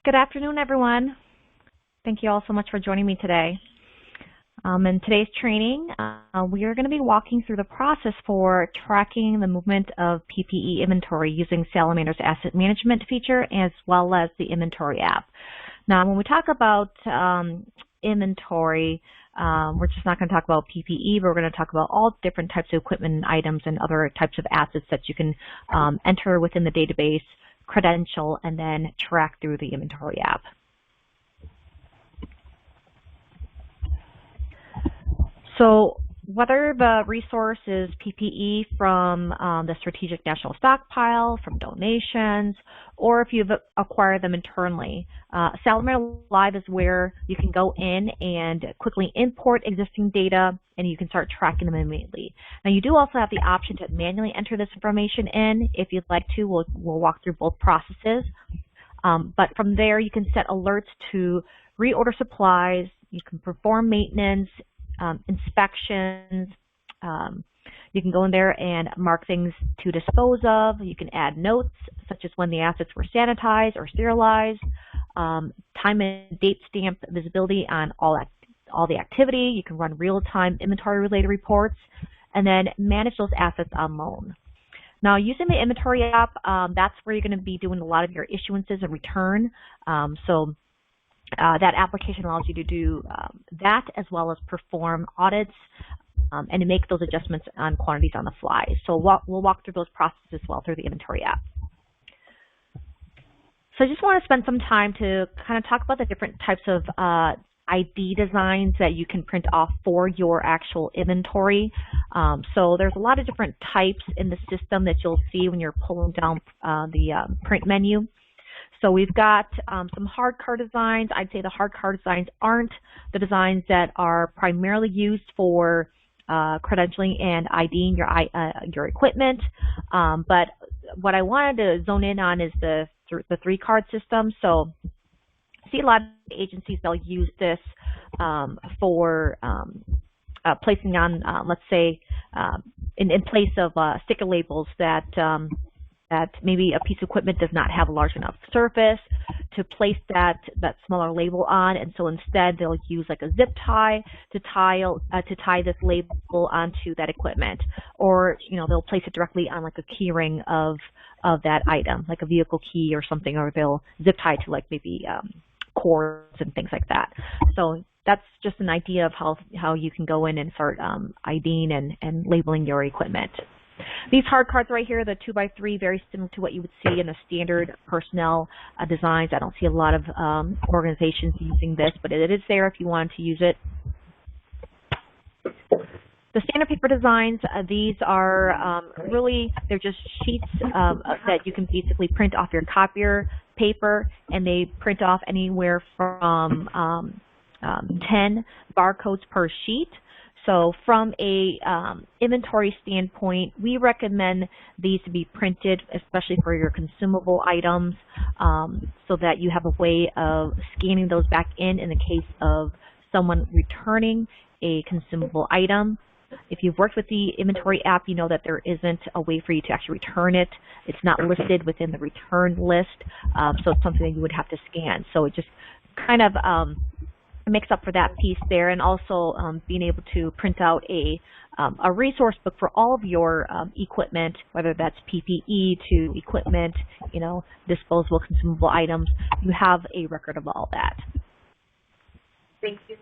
Good afternoon, everyone. Thank you all so much for joining me today. In today's training, we are going to be walking through the process for tracking the movement of PPE inventory using Salamander's asset management feature as well as the inventory app. Now, when we talk about inventory, we're just not going to talk about PPE, but we're going to talk about all different types of equipment and items and other types of assets that you can enter within the database, credential, and then track through the inventory app. So whether the resource is PPE from the Strategic National Stockpile, from donations, or if you've acquired them internally, SalamanderLive is where you can go in and quickly import existing data and you can start tracking them immediately. Now you do also have the option to manually enter this information in. If you'd like to, we'll walk through both processes. But from there you can set alerts to reorder supplies, you can perform maintenance, inspections. You can go in there and mark things to dispose of. You can add notes such as when the assets were sanitized or sterilized, time and date stamp visibility on all the activity. You can run real-time inventory-related reports, and then manage those assets on loan. Now, using the inventory app, that's where you're going to be doing a lot of your issuances and return. That application allows you to do that as well as perform audits and to make those adjustments on quantities on the fly. So we'll walk through those processes as well through the inventory app. So I just want to spend some time to kind of talk about the different types of ID designs that you can print off for your actual inventory. So there's a lot of different types in the system that you'll see when you're pulling down the print menu. So we've got some hard card designs. I'd say the hard card designs aren't the designs that are primarily used for credentialing and IDing your equipment. But what I wanted to zone in on is the 3-card system. So I see a lot of agencies, they'll use this for placing on, let's say, in place of sticker labels that maybe a piece of equipment does not have a large enough surface to place that smaller label on, and so instead they'll use like a zip tie to tie this label onto that equipment, or they'll place it directly on like a key ring of that item, like a vehicle key or something, or they'll zip tie to like maybe cords and things like that. So that's just an idea of how you can go in and start IDing and labeling your equipment. These hard cards right here, the 2x3, very similar to what you would see in the standard personnel designs. I don't see a lot of organizations using this, but it is there if you wanted to use it. The standard paper designs, these are really, they're just sheets that you can basically print off your copier paper, and they print off anywhere from 10 barcodes per sheet. So from a inventory standpoint, we recommend these to be printed, especially for your consumable items, so that you have a way of scanning those back in the case of someone returning a consumable item. If you've worked with the inventory app, you know that there isn't a way for you to actually return it. It's not listed within the return list, so it's something that you would have to scan. So it just kind of makes up for that piece there, and also being able to print out a resource book for all of your equipment, whether that's PPE to equipment, disposable consumable items. You have a record of all that. Thank you.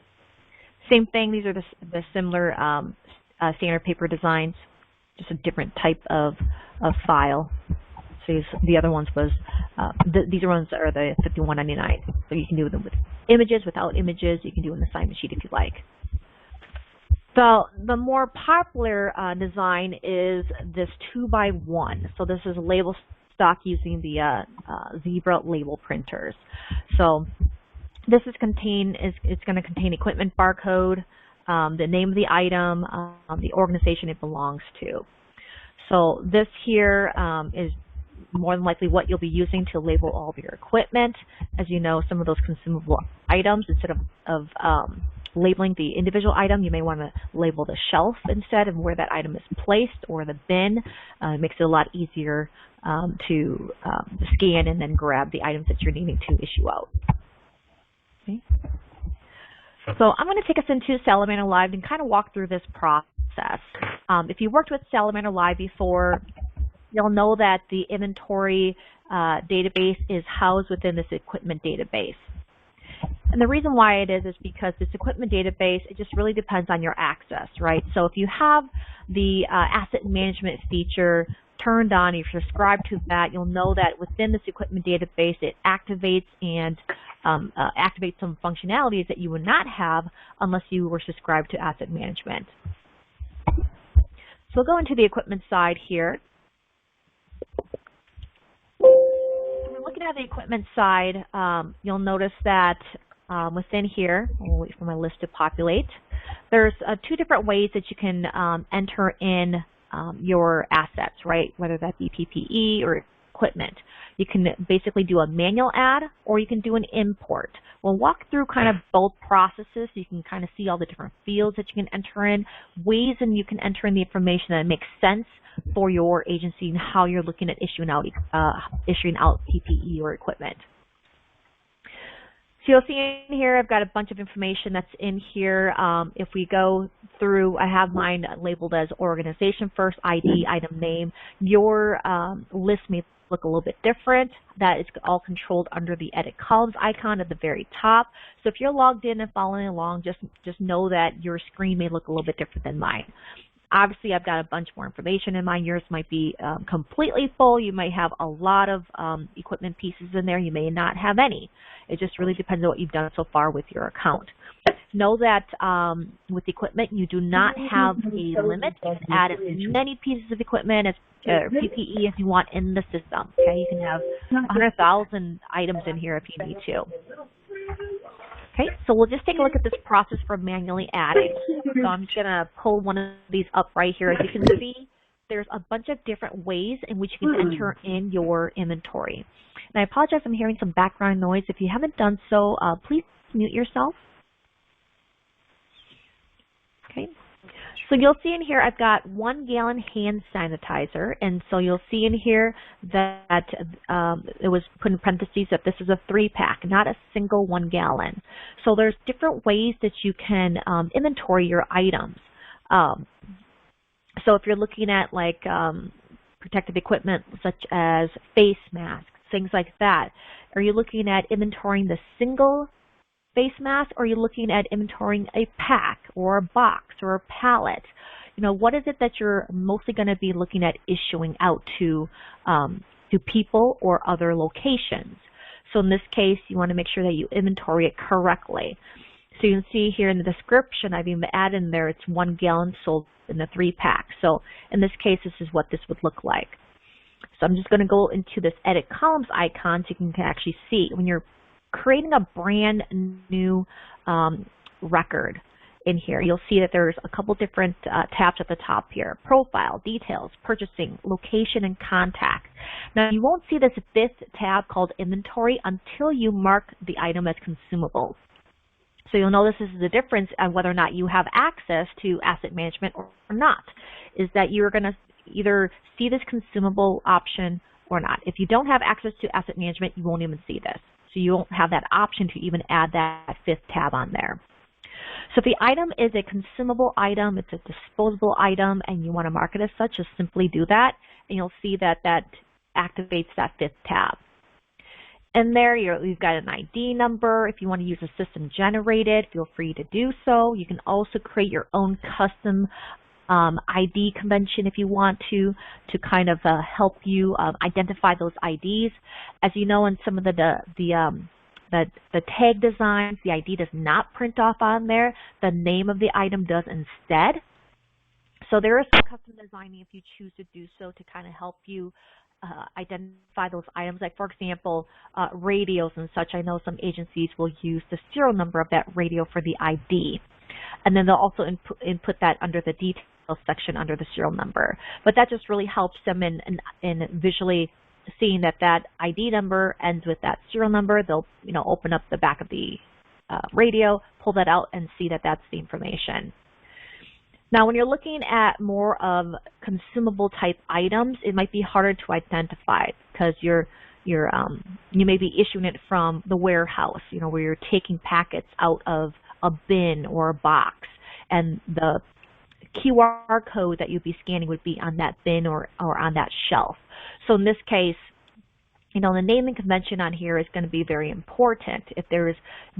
Same thing. These are the similar standard paper designs, just a different type of file. So the other ones was, these ones are the $51.99. So you can do them with images, without images. You can do an assignment sheet if you like. The more popular design is this 2x1. So this is a label stock using the Zebra label printers. So this is it's going to contain equipment barcode, the name of the item, the organization it belongs to. So this here is more than likely what you'll be using to label all of your equipment. As you know, some of those consumable items, instead of labeling the individual item, you may want to label the shelf instead of where that item is placed, or the bin. It makes it a lot easier to scan and then grab the items that you're needing to issue out. Okay. So I'm going to take us into Salamander Live and kind of walk through this process. If you worked with Salamander Live before, you'll know that the inventory database is housed within this equipment database. And the reason why it is because this equipment database, it just really depends on your access, right? So if you have the asset management feature turned on, if you're subscribed to that, you'll know that within this equipment database, it activates and activates some functionalities that you would not have unless you were subscribed to asset management. So we'll go into the equipment side here. When we're looking at the equipment side, you'll notice that within here, I'll wait for my list to populate, there's two different ways that you can enter in your assets, right? Whether that be PPE or equipment. You can basically do a manual add, or you can do an import. We'll walk through kind of both processes so you can kind of see all the different fields that you can enter in, ways and you can enter in the information that makes sense for your agency and how you're looking at issuing out PPE or equipment. So you'll see in here, I've got a bunch of information that's in here. If we go through, I have mine labeled as organization first, ID, item name. Your list may look a little bit different. That is all controlled under the edit columns icon at the very top. So if you're logged in and following along, just know that your screen may look a little bit different than mine. Obviously, I've got a bunch more information in mine. Yours might be completely full. You might have a lot of equipment pieces in there. You may not have any. It just really depends on what you've done so far with your account. Know that with equipment, you do not have a limit. You can add as many pieces of equipment as PPE as you want in the system. Okay, you can have 100,000 items in here if you need to. Okay, so we'll just take a look at this process for manually adding. So I'm just going to pull one of these up right here. As you can see, there's a bunch of different ways in which you can enter in your inventory. And I apologize, I'm hearing some background noise. If you haven't done so, please mute yourself. Okay. So you'll see in here I've got 1 gallon hand sanitizer, and so you'll see in here that it was put in parentheses that this is a 3-pack, not a single 1 gallon. So there's different ways that you can inventory your items. So if you're looking at like protective equipment such as face masks, things like that, are you looking at inventorying the single face mask, or are you looking at inventorying a pack or a box or a pallet? You know, what is it that you're mostly going to be looking at issuing out to people or other locations? So in this case, you want to make sure that you inventory it correctly. So you can see here in the description, I've even added in there, it's 1 gallon sold in the 3-pack. So in this case, this is what this would look like. So I'm just going to go into this edit columns icon so you can actually see when you're creating a brand new record in here. You'll see that there's a couple different tabs at the top here: profile, details, purchasing, location, and contact. Now you won't see this 5th tab called inventory until you mark the item as consumable. So you'll notice this is the difference on whether or not you have access to asset management or not, is that you're going to either see this consumable option or not. If you don't have access to asset management, you won't even see this. So you won't have that option to even add that 5th tab on there. So if the item is a consumable item, it's a disposable item, and you want to mark it as such, just simply do that, and you'll see that that activates that 5th tab. And there you've got an ID number. If you want to use a system generated, feel free to do so. You can also create your own custom ID convention if you want to kind of help you identify those IDs. As you know, in some of the tag designs, the ID does not print off on there. The name of the item does instead. So there is some custom designing if you choose to do so to kind of help you identify those items. Like, for example, radios and such. I know some agencies will use the serial number of that radio for the ID. And then they'll also input that under the details section under the serial number. But that just really helps them in visually seeing that that ID number ends with that serial number. They'll open up the back of the radio, pull that out and see that that's the information. Now, when you're looking at more of consumable type items, it might be harder to identify because you may be issuing it from the warehouse, where you're taking packets out of a bin or a box, and the QR code that you'd be scanning would be on that bin or on that shelf. So in this case, the naming convention on here is going to be very important. If there's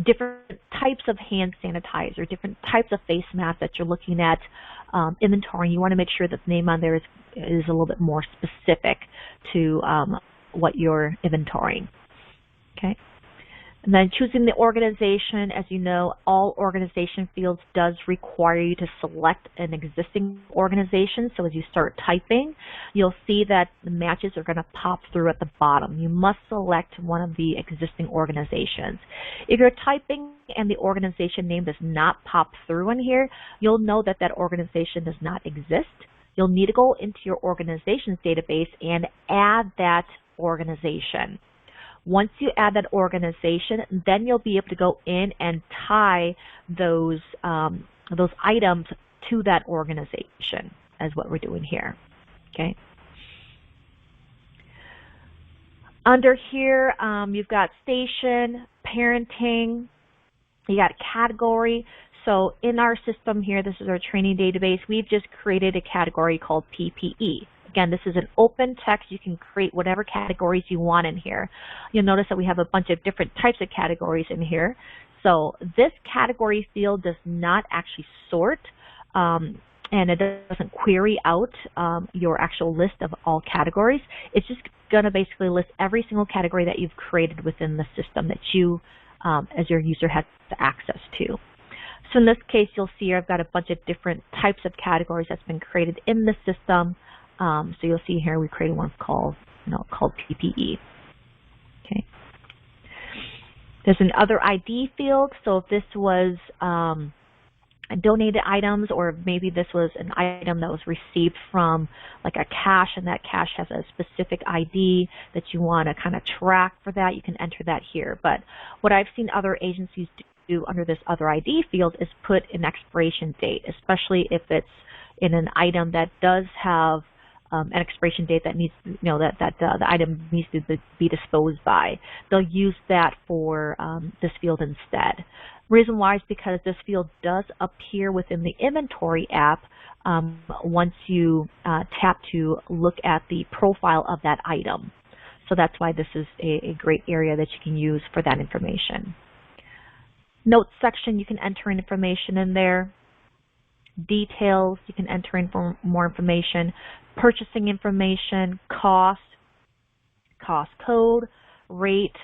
different types of hand sanitizer, different types of face masks that you're looking at inventory, you want to make sure that the name on there is a little bit more specific to what you're inventorying. Okay. And then choosing the organization, as you know, all organization fields does require you to select an existing organization. So as you start typing, you'll see that the matches are going to pop through at the bottom. You must select one of the existing organizations. If you're typing and the organization name does not pop through in here, you'll know that that organization does not exist. You'll need to go into your organizations database and add that organization. Once you add that organization, then you'll be able to go in and tie those items to that organization, as what we're doing here. Okay. Under here, you've got station, parenting, you got category. So in our system here, this is our training database, we've just created a category called PPE. Again, this is an open text. You can create whatever categories you want in here. You'll notice that we have a bunch of different types of categories in here. So this category field does not actually sort, and it doesn't query out your actual list of all categories. It's just going to basically list every single category that you've created within the system that you, as your user, has access to. So in this case, you'll see here I've got a bunch of different types of categories that's been created in the system. So you'll see here we created one called PPE. Okay. There's an other ID field. So if this was donated items, or maybe this was an item that was received from like a cache, and that cache has a specific ID that you want to kind of track for that, you can enter that here. But what I've seen other agencies do under this other ID field is put an expiration date, especially if it's in an item that does have an expiration date that needs, that the item needs to be disposed by. They'll use that for this field instead. Reason why is because this field does appear within the inventory app once you tap to look at the profile of that item. So that's why this is a great area that you can use for that information. Notes section, you can enter in information in there. Details, you can enter in for more information. Purchasing information, cost code, rate,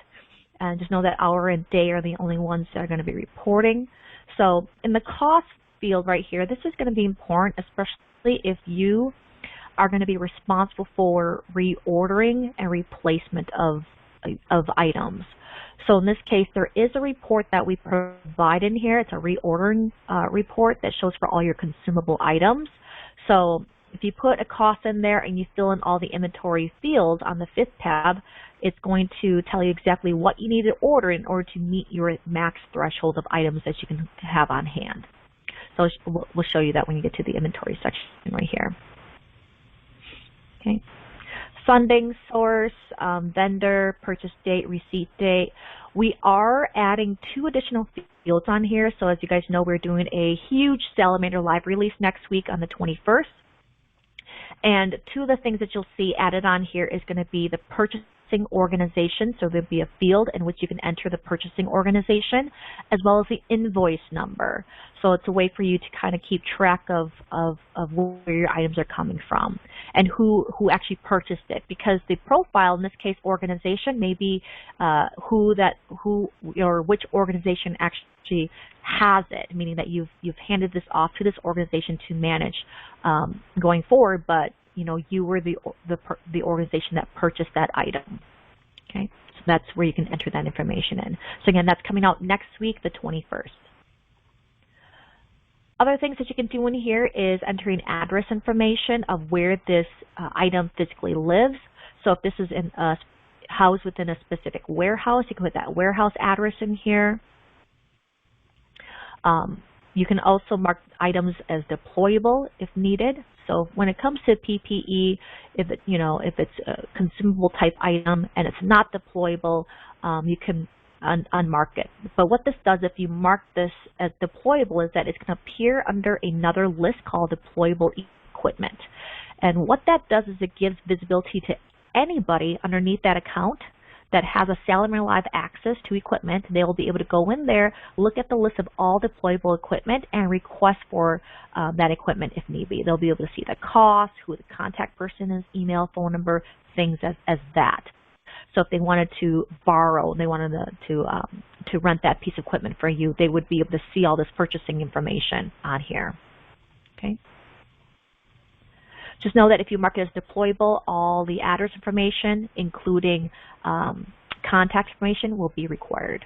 and just know that hour and day are the only ones that are going to be reporting. So in the cost field right here, this is going to be important, especially if you are going to be responsible for reordering and replacement of items. So in this case, there is a report that we provide in here. It's a reordering report that shows for all your consumable items. So if you put a cost in there and you fill in all the inventory fields on the 5th tab, it's going to tell you exactly what you need to order in order to meet your max threshold of items that you can have on hand. So we'll show you that when you get to the inventory section right here. Okay. Funding source, vendor, purchase date, receipt date. We are adding 2 additional fields on here. So as you guys know, we're doing a huge Salamander Live release next week on the 21st. And 2 of the things that you'll see added on here is going to be the purchasing organization. So there'll be a field in which you can enter the purchasing organization, as well as the invoice number. So it's a way for you to kind of keep track of where your items are coming from and who actually purchased it. Because the profile, in this case organization, may be which organization actually has it, meaning that you've handed this off to this organization to manage going forward, but you were the organization that purchased that item. Okay, so that's where you can enter that information in. So again, that's coming out next week, the 21st. Other things that you can do in here is entering address information of where this item physically lives. So if this is housed within a specific warehouse, you can put that warehouse address in here. You can also mark items as deployable if needed. So when it comes to PPE, if it's a consumable type item and it's not deployable, you can unmark it. But what this does, if you mark this as deployable, is that it's going to appear under another list called deployable equipment. And what that does is it gives visibility to anybody underneath that account that has a SalamanderLive access to equipment. They will be able to go in there, look at the list of all deployable equipment, and request for that equipment if need be. They'll be able to see the cost, who the contact person is, email, phone number, things as that. So if they wanted to borrow, they wanted to rent that piece of equipment for you, they would be able to see all this purchasing information on here. Okay. Just know that if you mark it as deployable, all the address information, including contact information, will be required.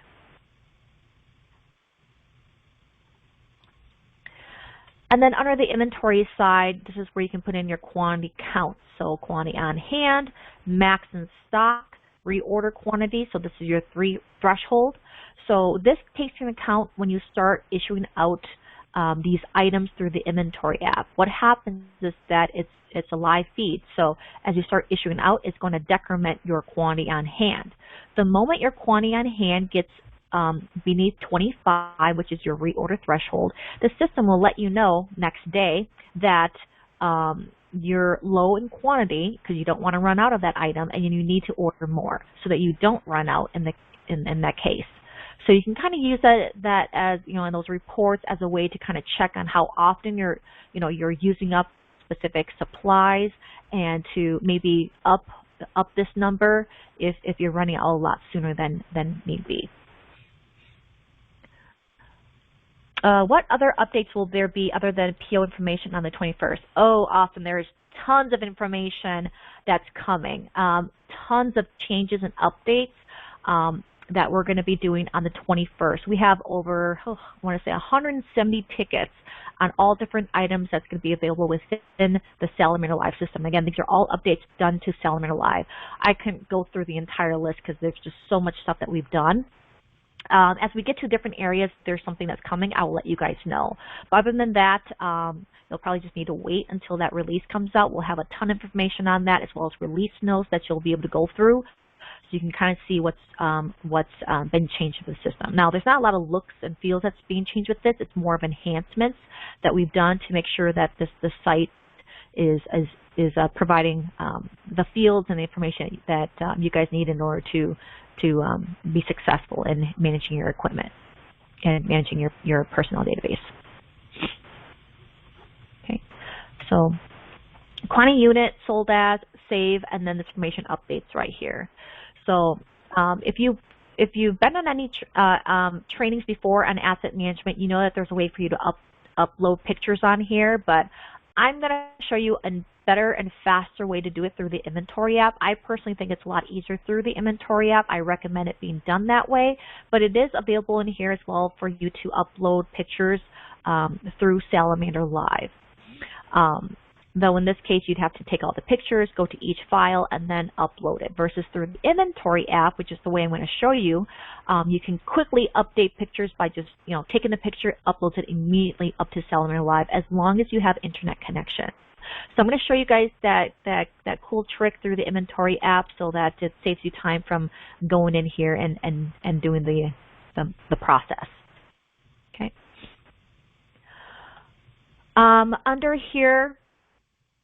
And then under the inventory side, this is where you can put in your quantity count. So quantity on hand, max in stock, reorder quantity. So this is your 3 threshold. So this takes into account when you start issuing out these items through the inventory app. What happens is that it's a live feed. So as you start issuing out, it's going to decrement your quantity on hand. The moment your quantity on hand gets beneath 25, which is your reorder threshold, the system will let you know next day that you're low in quantity because you don't want to run out of that item, and you need to order more so that you don't run out in that case. So you can kind of use that as, in those reports as a way to kind of check on how often you're using up specific supplies, and to maybe up this number if you're running out a lot sooner than need be. What other updates will there be other than PO information on the 21st? Oh, awesome. There's tons of information that's coming. Tons of changes and updates that we're going to be doing on the 21st. We have over, I want to say 170 tickets on all different items that's going to be available within the SalamanderLive system. Again, these are all updates done to SalamanderLive. I couldn't go through the entire list because there's just so much stuff that we've done. As we get to different areas, there's something that's coming. I will let you guys know. But other than that, you'll probably just need to wait until that release comes out. We'll have a ton of information on that, as well as release notes that you'll be able to go through, so you can kind of see what's been changed to the system. Now, there's not a lot of looks and feels that's being changed with this. It's more of enhancements that we've done to make sure that the site is providing the fields and the information that you guys need in order to be successful in managing your equipment and managing your personnel database. Okay, so quantity unit, sold as, save, and then the information updates right here. So if you've been on any trainings before on asset management, you know that there's a way for you to upload pictures on here, but I'm going to show you a better and faster way to do it through the inventory app. I personally think it's a lot easier through the inventory app. I recommend it being done that way, but it is available in here as well for you to upload pictures through SalamanderLive. Though in this case, you'd have to take all the pictures, go to each file, and then upload it. Versus through the inventory app, which is the way I'm going to show you, you can quickly update pictures by just taking the picture, uploads it immediately up to SalamanderLive, as long as you have internet connection. So I'm going to show you guys that cool trick through the inventory app, so that it saves you time from going in here and doing the process. Okay. Under here,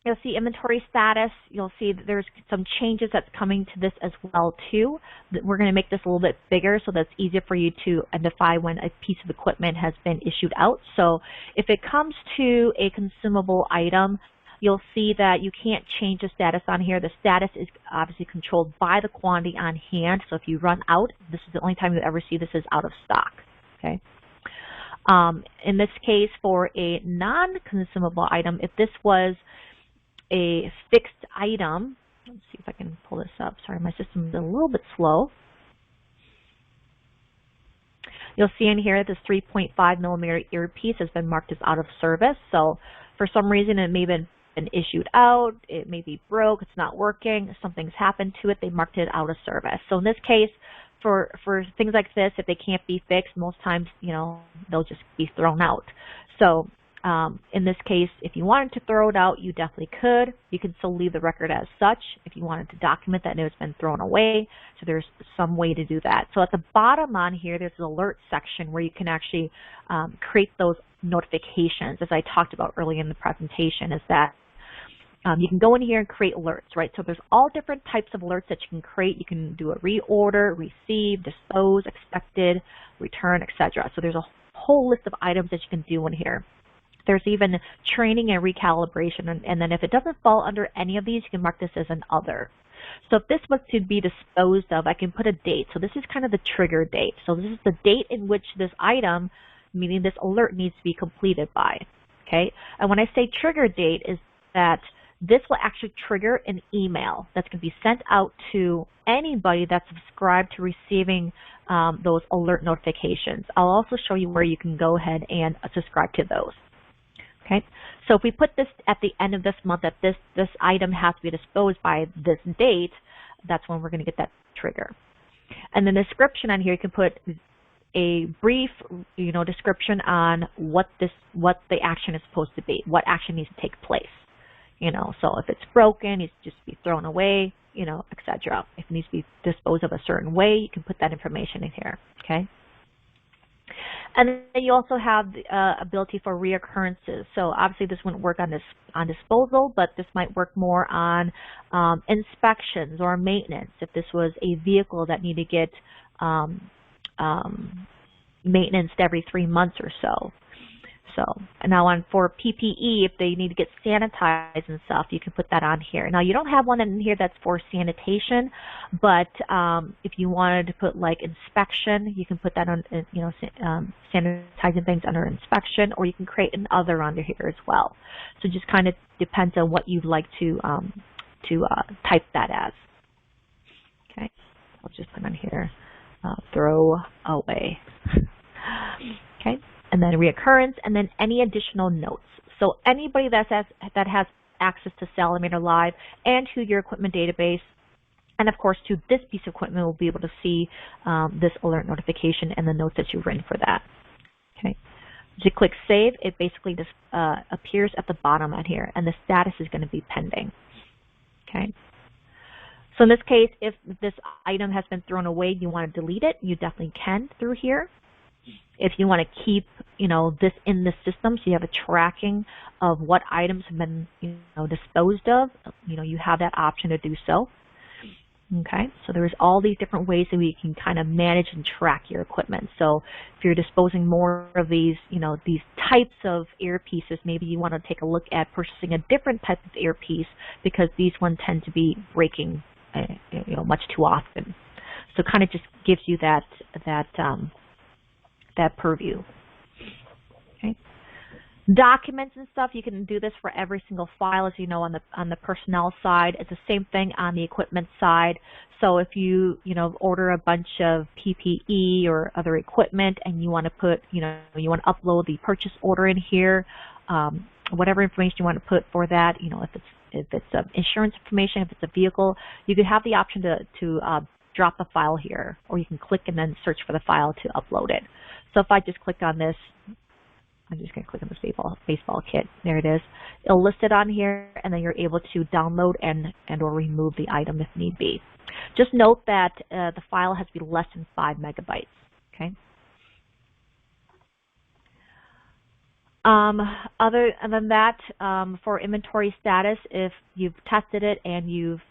you'll see inventory status. You'll see that there's some changes that's coming to this as well too. We're going to make this a little bit bigger so that's easier for you to identify when a piece of equipment has been issued out. So if it comes to a consumable item, you'll see that you can't change the status on here. The status is obviously controlled by the quantity on hand. So if you run out, this is the only time you ever see this is out of stock. Okay. In this case, for a non-consumable item, if this was a fixed item, let's see if I can pull this up. Sorry, my system is a little bit slow. You'll see in here this 3.5 millimeter earpiece has been marked as out of service. So for some reason, it may have been issued out, it may be broke, it's not working, something's happened to it, they marked it out of service. So in this case, for things like this, if they can't be fixed, most times, they'll just be thrown out. So in this case, if you wanted to throw it out, you definitely could. You can still leave the record as such if you wanted to document that it's been thrown away. So there's some way to do that. So at the bottom on here, there's an alert section where you can actually create those notifications, as I talked about earlier in the presentation, is that you can go in here and create alerts, right? So there's all different types of alerts that you can create. You can do a reorder, receive, dispose, expected, return, etc. So there's a whole list of items that you can do in here. There's even training and recalibration, and then if it doesn't fall under any of these, you can mark this as an other. So if this was to be disposed of, I can put a date. So this is kind of the trigger date. So this is the date in which this item, meaning this alert, needs to be completed by. Okay? And when I say trigger date, is that this will actually trigger an email that's going to be sent out to anybody that's subscribed to receiving those alert notifications. I'll also show you where you can go ahead and subscribe to those. Okay, so if we put this at the end of this month, that this item has to be disposed by this date, that's when we're going to get that trigger. And the description on here, you can put a brief, description on what the action is supposed to be, what action needs to take place. So if it's broken, it needs to just be thrown away, etc. If it needs to be disposed of a certain way, you can put that information in here. Okay. And then you also have the ability for reoccurrences. So obviously this wouldn't work on disposal, but this might work more on inspections or maintenance. If this was a vehicle that needed to get maintenance every 3 months or so. And now for PPE, if they need to get sanitized and stuff, you can put that on here. Now you don't have one in here that's for sanitation, but if you wanted to put like inspection, you can put that on, sanitizing things under inspection, or you can create an other under here as well. So it just kind of depends on what you'd like to type that as. Okay, I'll just put on here, throw away. Okay. And then reoccurrence, and then any additional notes. So anybody that has access to Salamander Live and to your equipment database, and of course to this piece of equipment, will be able to see this alert notification and the notes that you've written for that. Okay. As you click Save, it basically just appears at the bottom on here, and the status is going to be pending. Okay. So in this case, if this item has been thrown away, you want to delete it, you definitely can through here. If you want to keep, this in the system, so you have a tracking of what items have been, disposed of, you have that option to do so. Okay, so there's all these different ways that we can kind of manage and track your equipment. So if you're disposing more of these, these types of earpieces, maybe you want to take a look at purchasing a different type of earpiece, because these ones tend to be breaking, much too often. So it kind of just gives you that purview. Okay. Documents and stuff, you can do this for every single file, as you know, on the personnel side. It's the same thing on the equipment side. So if you order a bunch of PPE or other equipment, and you want to put, you want to upload the purchase order in here, whatever information you want to put for that, if it's insurance information, if it's a vehicle, you could have the option to drop the file here, or you can click and then search for the file to upload it. So if I just click on this, I'm just going to click on this baseball kit. There it is. It'll list it on here, and then you're able to download and or remove the item if need be. Just note that the file has to be less than 5 megabytes. Okay. Other than that, for inventory status, if you've tested it and you've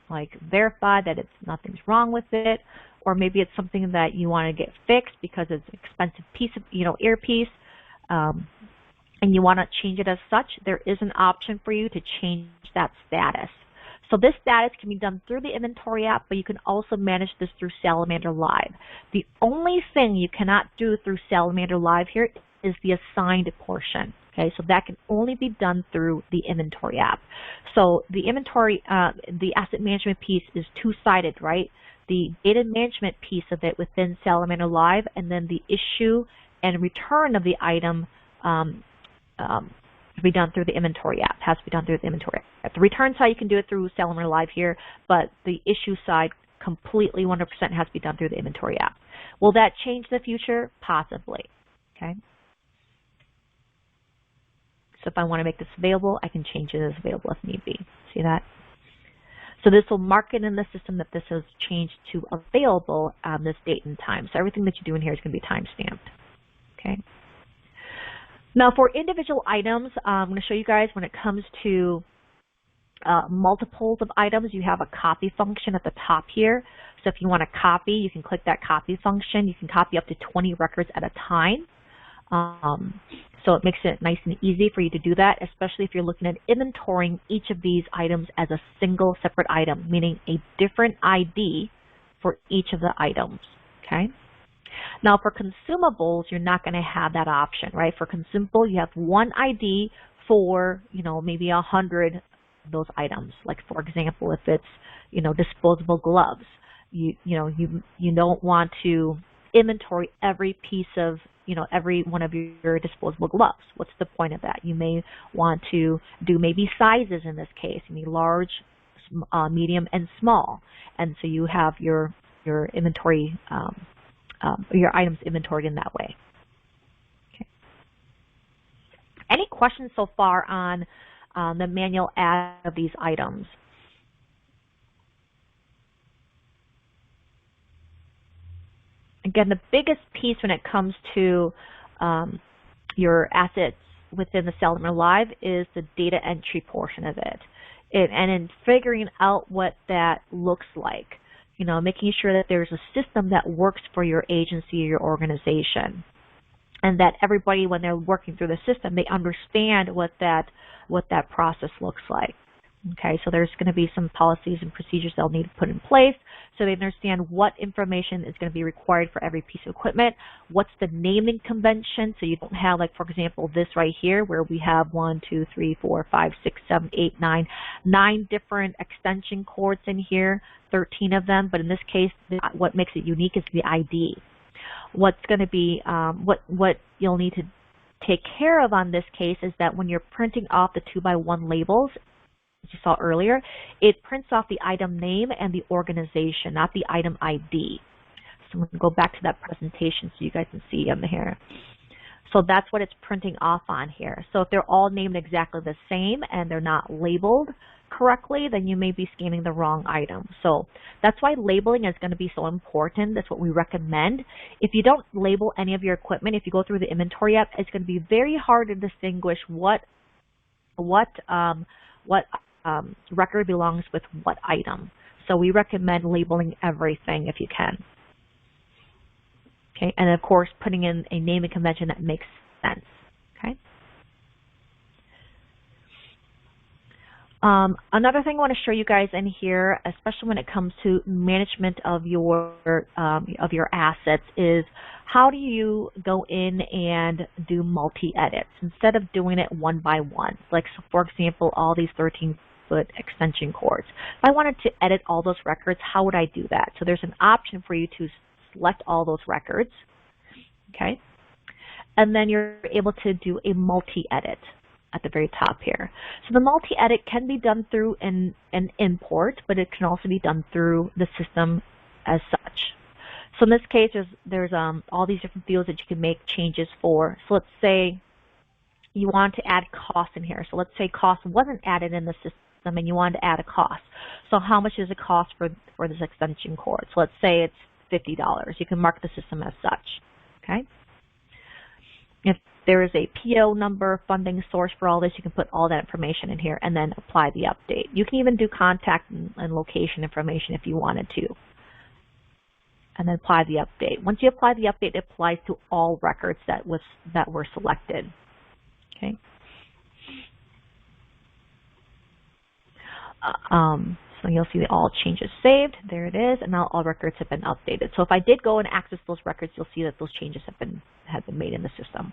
verified that nothing's wrong with it, or maybe it's something that you want to get fixed because it's an expensive piece of earpiece, and you want to change it as such, there is an option for you to change that status. So this status can be done through the inventory app, but you can also manage this through Salamander Live. The only thing you cannot do through Salamander Live here is the assigned portion. Okay, so that can only be done through the inventory app. So the inventory, the asset management piece is two-sided, right? The data management piece of it within Salamander Live, and then the issue and return of the item to be done through the inventory app. It has to be done through the inventory app. The return side, you can do it through Salamander Live here, but the issue side completely 100% has to be done through the inventory app. Will that change in the future? Possibly. Okay. So if I want to make this available, I can change it as available if need be. See that? So this will mark it in the system that this has changed to available on this date and time. So everything that you do in here is going to be time stamped. Okay. Now for individual items, I'm going to show you guys when it comes to multiples of items, you have a copy function at the top here. So if you want to copy, you can click that copy function. You can copy up to 20 records at a time. So it makes it nice and easy for you to do that, especially if you're looking at inventorying each of these items as a single separate item, meaning a different ID for each of the items, okay? Now for consumables, you're not going to have that option, right? For consumable, you have one ID for, maybe 100 of those items. Like for example, if it's, disposable gloves, you don't want to inventory every piece of, every one of your disposable gloves. What's the point of that? You may want to do maybe sizes in this case, large, medium, and small. And so you have your inventory, your items inventoried in that way. Okay. Any questions so far on the manual add of these items? Again, the biggest piece when it comes to your assets within the SalamanderLive is the data entry portion of it. And in figuring out what that looks like, making sure that there's a system that works for your agency or your organization, and that everybody, when they're working through the system, they understand what that process looks like. Okay, so there's going to be some policies and procedures they'll need to put in place so they understand what information is going to be required for every piece of equipment. What's the naming convention, so you don't have, like, for example, this right here where we have 1, 2, 3, 4, 5, 6, 7, 8, 9 different extension cords in here, 13 of them, but in this case, what makes it unique is the ID. What's going to be, what you'll need to take care of on this case is that when you're printing off the 2x1 labels, as you saw earlier, it prints off the item name and the organization, not the item ID. So I'm going to go back to that presentation so you guys can see them here. So that's what it's printing off on here. So if they're all named exactly the same and they're not labeled correctly, then you may be scanning the wrong item. So that's why labeling is going to be so important. That's what we recommend. If you don't label any of your equipment, if you go through the inventory app, it's going to be very hard to distinguish what record belongs with what item. So we recommend labeling everything if you can. Okay, and of course putting in a naming convention that makes sense. Okay. Another thing I want to show you guys in here, especially when it comes to management of your assets, is how do you go in and do multi-edits instead of doing it one by one. Like, so for example, all these 13-foot extension cords. If I wanted to edit all those records, how would I do that? So there's an option for you to select all those records, okay? And then you're able to do a multi-edit at the very top here. So the multi-edit can be done through an import, but it can also be done through the system as such. So in this case, there's all these different fields that you can make changes for. So let's say you want to add cost in here. So let's say cost wasn't added in the system and you wanted to add a cost. So how much is it cost for this extension cord? So let's say it's $50. You can mark the system as such, okay? If there is a PO number, funding source for all this, you can put all that information in here and then apply the update. You can even do contact and location information if you wanted to. And then apply the update. Once you apply the update, it applies to all records that were selected. Okay. So you'll see all changes saved. There it is, and now all records have been updated. So if I did go and access those records, you'll see that those changes have been made in the system.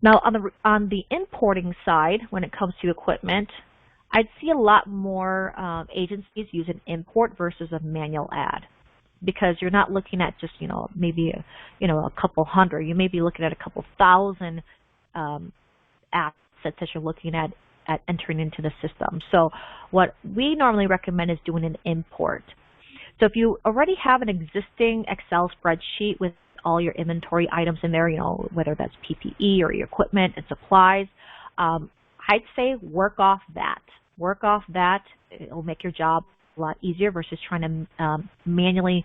Now on the importing side, when it comes to equipment, I'd see a lot more agencies use an import versus a manual add, because you're not looking at just maybe a couple hundred. You may be looking at a couple thousand assets that you're looking at at entering into the system. So what we normally recommend is doing an import. So if you already have an existing Excel spreadsheet with all your inventory items in there, whether that's PPE or your equipment and supplies, I'd say work off that. Work off that. It'll make your job a lot easier versus trying to manually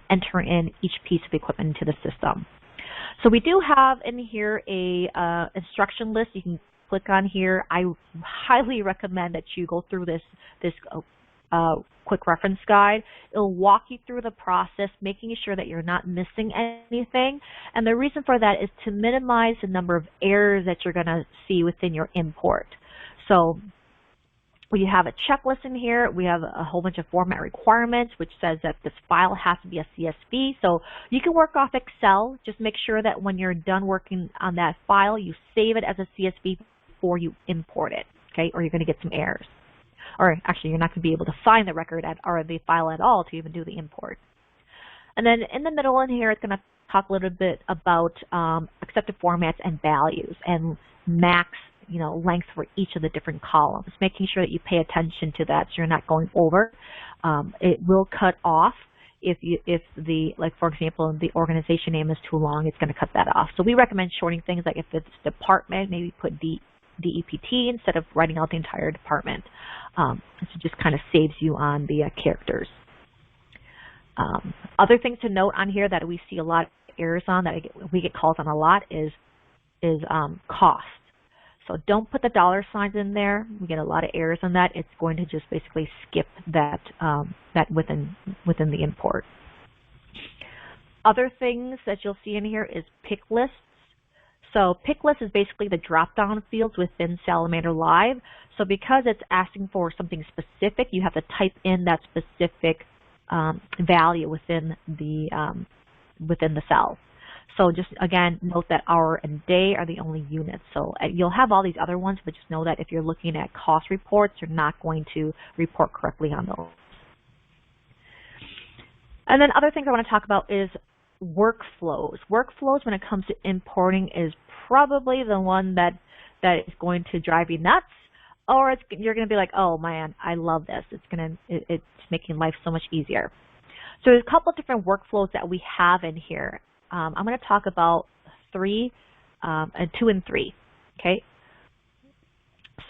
enter in each piece of equipment into the system. So we do have in here a instruction list. You can click on here. I highly recommend that you go through this quick reference guide. It'll walk you through the process, making sure that you're not missing anything. And the reason for that is to minimize the number of errors that you're going to see within your import. So we have a checklist in here. We have a whole bunch of format requirements, which says that this file has to be a CSV. So you can work off Excel. Just make sure that when you're done working on that file, you save it as a CSV before you import it, okay? Or you're going to get some errors. Or actually, you're not going to be able to find the record or the file at all to even do the import. And then in the middle in here, it's going to talk a little bit about accepted formats and values and max length for each of the different columns, making sure that you pay attention to that so you're not going over. It will cut off if for example, the organization name is too long, it's going to cut that off. So we recommend shorting things, like if it's department, maybe put DEPT instead of writing out the entire department. It just kind of saves you on the characters. Other things to note on here that we see a lot of errors on, that we get calls on a lot, is cost. So don't put the dollar signs in there. We get a lot of errors on that. It's going to just basically skip that within the import. Other things that you'll see in here is pick lists. So pick list is basically the drop-down fields within Salamander Live. So because it's asking for something specific, you have to type in that specific value within the cell. So just again, note that hour and day are the only units. So you'll have all these other ones, but just know that if you're looking at cost reports, you're not going to report correctly on those. And then other things I want to talk about is workflows. Workflows when it comes to importing is probably the one that is going to drive you nuts, or you're going to be like, oh man, I love this. It's making life so much easier. So there's a couple of different workflows that we have in here. I'm going to talk about 2 and 3. Okay.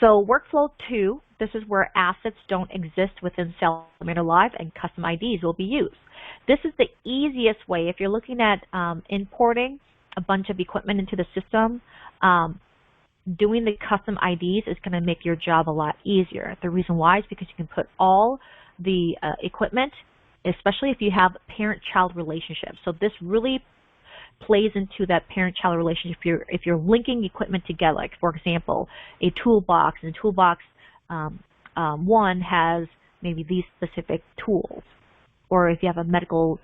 So workflow 2, this is where assets don't exist within Salamander Live and custom IDs will be used. This is the easiest way if you're looking at importing a bunch of equipment into the system. Doing the custom IDs is going to make your job a lot easier. The reason why is because you can put all the equipment, especially if you have parent-child relationships. So this really plays into that parent-child relationship. If you're linking equipment together, like for example, a toolbox, and toolbox 1 has maybe these specific tools, or if you have a medical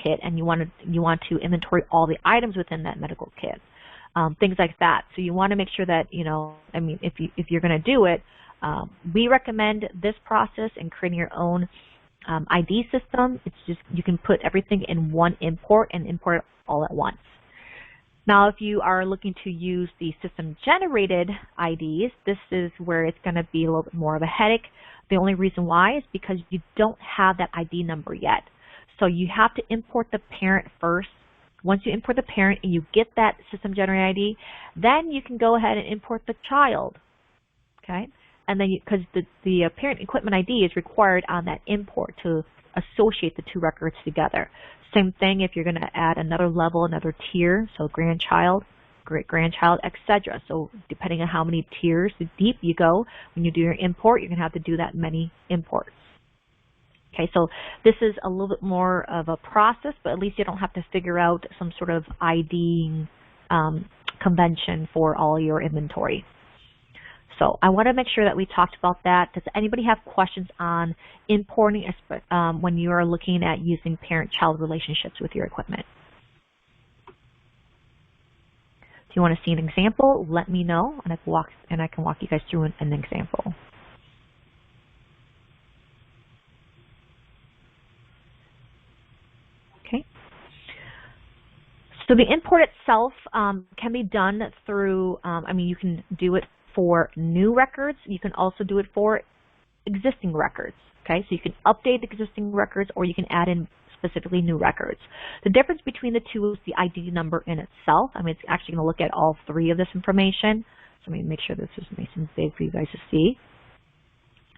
kit and you want to inventory all the items within that medical kit, things like that. So you want to make sure that if you're going to do it, we recommend this process and creating your own ID system. It's just you can put everything in one import and import it all at once. Now, if you are looking to use the system-generated IDs, this is where it's going to be a little bit more of a headache. The only reason why is because you don't have that ID number yet. So you have to import the parent first. Once you import the parent and you get that system-generated ID, then you can go ahead and import the child. Okay? And then, because the parent equipment ID is required on that import to associate the two records together. Same thing if you're going to add another level, another tier, so grandchild, great-grandchild, etc. So depending on how many tiers deep you go, when you do your import, you're going to have to do that many imports. Okay, so this is a little bit more of a process, but at least you don't have to figure out some sort of ID convention for all your inventory. So I want to make sure that we talked about that. Does anybody have questions on importing when you are looking at using parent-child relationships with your equipment? If you want to see an example, let me know, and I can walk you guys through an example. Okay. So the import itself can be done through, you can do it for new records. You can also do it for existing records. Okay, so you can update existing records or you can add in specifically new records. The difference between the two is the ID number in itself. I mean, it's actually going to look at all three of this information. So let me make sure this is nice and big for you guys to see.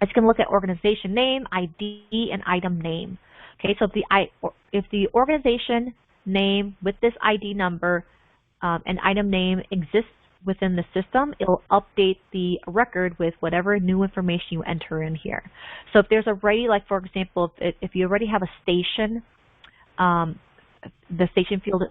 It's going to look at organization name, ID, and item name. Okay, so if the organization name with this ID number and item name exists within the system, it'll update the record with whatever new information you enter in here. So if there's already, like for example, if you already have a station, the station field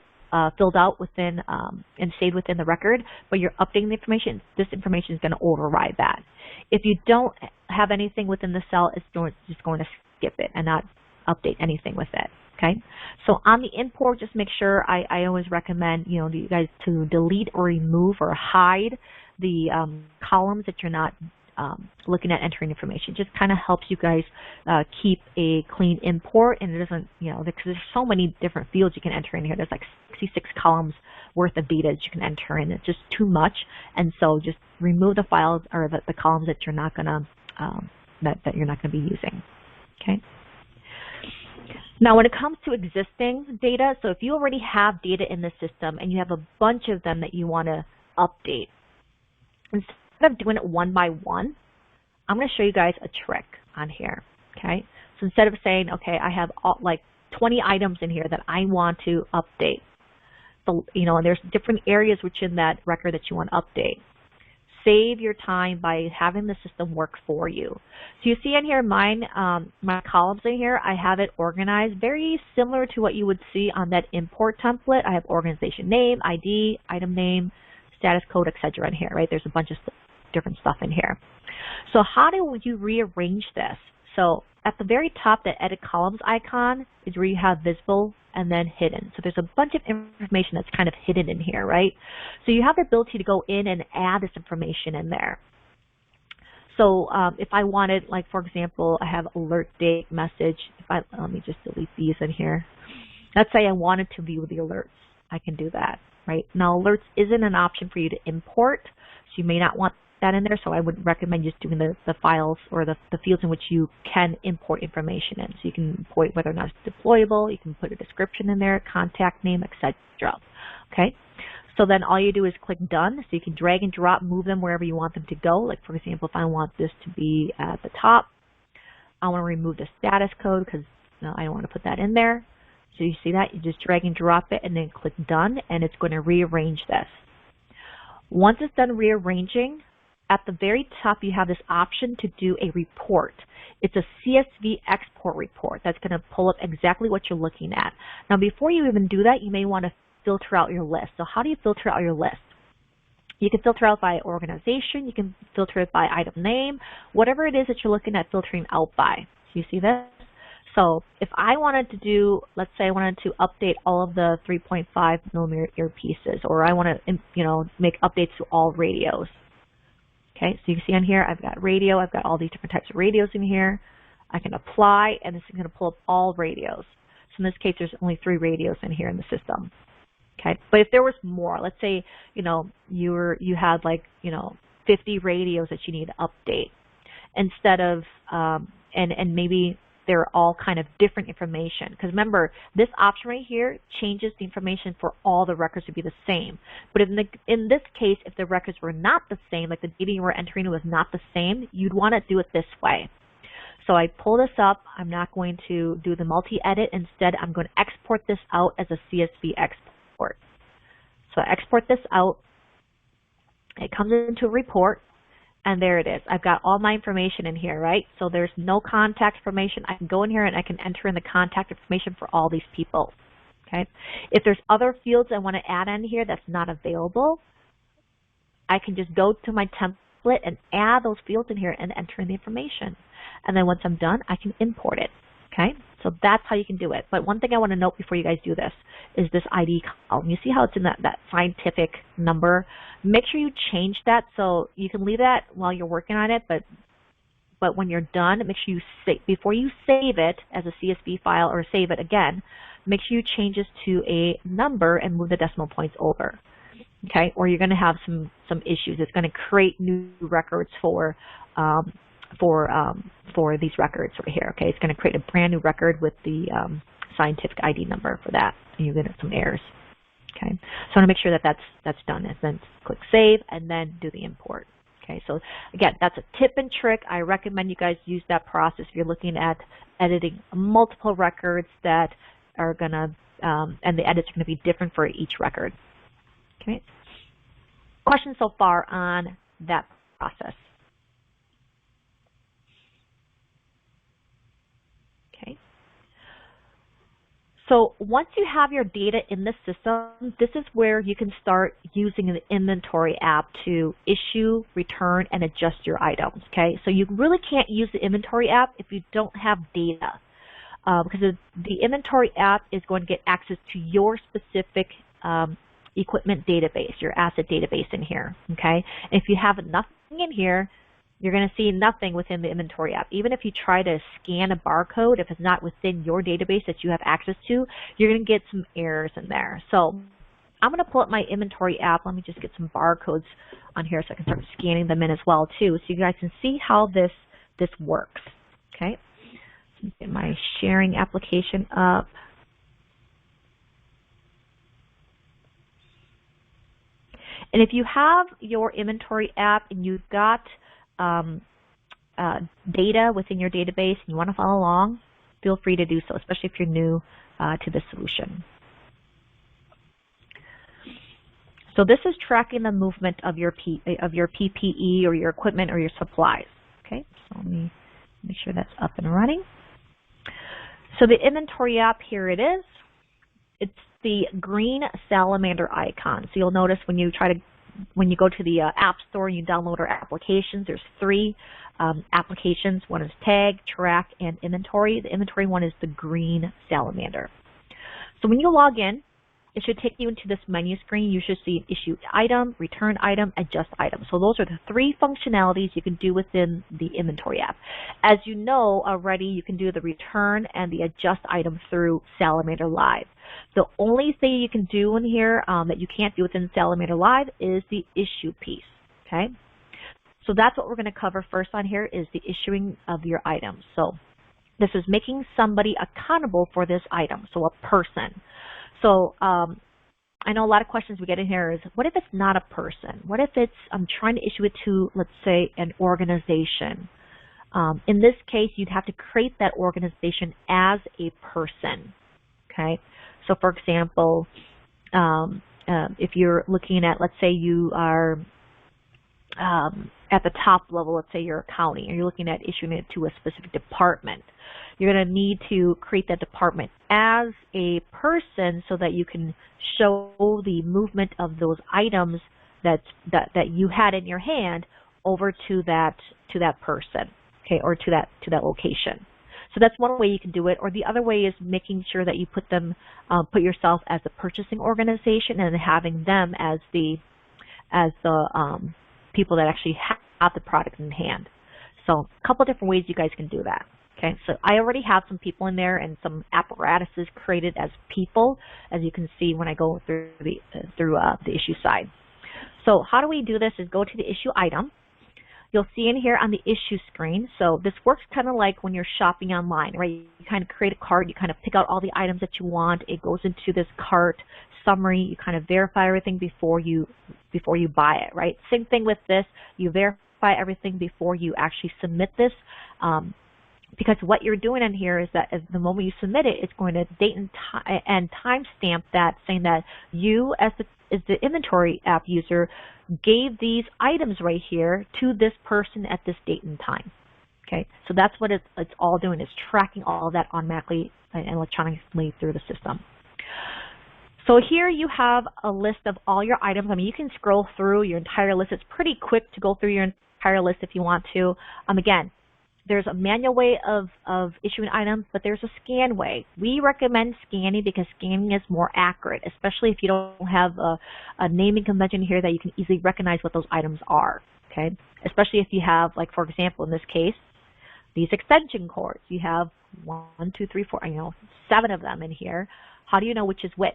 filled out within and saved within the record, but you're updating the information, this information is going to override that. If you don't have anything within the cell, it's just going to skip it and not update anything with it. Okay, so on the import, just make sure, I always recommend, you guys to delete or remove or hide the columns that you're not looking at entering information. It just kind of helps you guys keep a clean import, and it doesn't, because there's so many different fields you can enter in here. There's like 66 columns worth of data that you can enter in. It's just too much, and so just remove the files or the columns that you're not gonna that you're not gonna be using. Okay. Now, when it comes to existing data, so if you already have data in the system and you have a bunch of them that you want to update, instead of doing it one by one, I'm going to show you guys a trick on here. Okay, so instead of saying, okay, I have like 20 items in here that I want to update, so and there's different areas within that record that you want to update. Save your time by having the system work for you. So you see in here my columns in here, I have it organized very similar to what you would see on that import template. I have organization name, ID, item name, status code, etc. in here, right? There's a bunch of different stuff in here. So how do you rearrange this? So at the very top, that edit columns icon is where you have visible and then hidden. So there's a bunch of information that's kind of hidden in here, right? So you have the ability to go in and add this information in there. So if I wanted, like for example, I have alert date message. Let me just delete these in here. Let's say I wanted to view the alerts. I can do that, right? Now alerts isn't an option for you to import, so you may not want that in there, so I would recommend just doing the files or the fields in which you can import information in. So you can import whether or not it's deployable, you can put a description in there, contact name, etc. Okay, so then all you do is click done, so you can drag and drop, move them wherever you want them to go. Like for example, if I want this to be at the top, I want to remove the status code because I don't want to put that in there. So you see that, you just drag and drop it and then click done, and it's going to rearrange this. Once it's done rearranging, at the very top, you have this option to do a report. It's a CSV export report that's going to pull up exactly what you're looking at. Now, before you even do that, you may want to filter out your list. So how do you filter out your list? You can filter out by organization. You can filter it by item name, whatever it is that you're looking at filtering out by. So you see this? So if I wanted to do, let's say I wanted to update all of the 3.5 millimeter earpieces, or I want to, make updates to all radios. Okay, so you can see on here, I've got radio, I've got all these different types of radios in here. I can apply, and this is going to pull up all radios. So in this case, there's only 3 radios in here in the system. Okay, but if there was more, let's say, you had like, 50 radios that you need to update, instead of, and maybe they're all kind of different information. Because remember, this option right here changes the information for all the records to be the same. But in this case, if the records were not the same, like the data you were entering was not the same, you'd want to do it this way. So I pull this up. I'm not going to do the multi-edit. Instead, I'm going to export this out as a CSV export. So I export this out. It comes into a report. And there it is. I've got all my information in here, right? So there's no contact information. I can go in here and I can enter in the contact information for all these people, okay? If there's other fields I want to add in here that's not available, I can just go to my template and add those fields in here and enter in the information. And then once I'm done, I can import it, okay? So that's how you can do it. But one thing I want to note before you guys do this is this ID column. You see how it's in that scientific number? Make sure you change that, so you can leave that while you're working on it, but when you're done, make sure you before you save it as a CSV file or save it again, make sure you change this to a number and move the decimal points over. okay? Or you're going to have some issues. It's going to create new records for these records right here, okay? It's going to create a brand new record with the scientific ID number for that, and you're going to get some errors, okay? So I want to make sure that that's done, and then click Save, and then do the import. Okay, so again, that's a tip and trick. I recommend you guys use that process if you're looking at editing multiple records that are gonna, and the edits are gonna be different for each record. Okay. Questions so far on that process? Okay. So once you have your data in the system, this is where you can start using the inventory app to issue, return, and adjust your items, okay? So you really can't use the inventory app if you don't have data, because the inventory app is going to get access to your specific equipment database, your asset database in here, okay? If you have nothing in here, you're going to see nothing within the inventory app. Even if you try to scan a barcode, if it's not within your database that you have access to, you're going to get some errors in there. So I'm going to pull up my inventory app. Let me just get some barcodes on here so I can start scanning them in as well too, so you guys can see how this works. Okay, so get my sharing application up. And if you have your inventory app and you've got data within your database and you want to follow along, feel free to do so, especially if you're new to the solution. So this is tracking the movement of your PPE or your equipment or your supplies. Okay, so let me make sure that's up and running. So the inventory app, here it is. It's the green salamander icon. So you'll notice when you go to the App Store and you download our applications, there's 3 applications. One is Tag, Track, and Inventory. The Inventory one is the green salamander. So when you log in, it should take you into this menu screen. You should see Issue Item, Return Item, Adjust Item. So those are the 3 functionalities you can do within the Inventory app. As you know already, you can do the Return and the Adjust Item through SalamanderLive. The only thing you can do in here that you can't do within SalamanderLive is the issue piece, okay? So that's what we're going to cover first on here, is the issuing of your items. So this is making somebody accountable for this item, so a person. So I know a lot of questions we get in here is, what if it's not a person? What if I'm trying to issue it to, let's say, an organization? In this case, you'd have to create that organization as a person, okay? So for example, if you're looking at, let's say you are at the top level, let's say you're a county, and you're looking at issuing it to a specific department, you're going to need to create that department as a person so that you can show the movement of those items that you had in your hand over to that person, okay, or to that location. So that's one way you can do it. Or the other way is making sure that you put yourself as the purchasing organization and having them as the people that actually have the product in hand. So a couple different ways you guys can do that. Okay, so I already have some people in there and some apparatuses created as people, as you can see when I go through the issue side. So how do we do this is go to the issue item. You'll see in here on the issue screen. So this works kind of like when you're shopping online, right? You kind of create a cart, you kind of pick out all the items that you want. It goes into this cart summary. You kind of verify everything before you buy it, right? Same thing with this. You verify everything before you actually submit this. Because what you're doing in here is that the moment you submit it, it's going to date and time stamp that, saying that you, as the inventory app user, gave these items right here to this person at this date and time. Okay, so that's what it's all doing, is tracking all of that automatically and electronically through the system. So here you have a list of all your items. I mean, you can scroll through your entire list. It's pretty quick to go through your entire list if you want to. Again, there's a manual way of issuing items, but there's a scan way. We recommend scanning because scanning is more accurate, especially if you don't have a naming convention here that you can easily recognize what those items are, okay? Especially if you have, like, for example, in this case, these extension cords. You have 1, 2, 3, 4, 7 of them in here. How do you know which is which?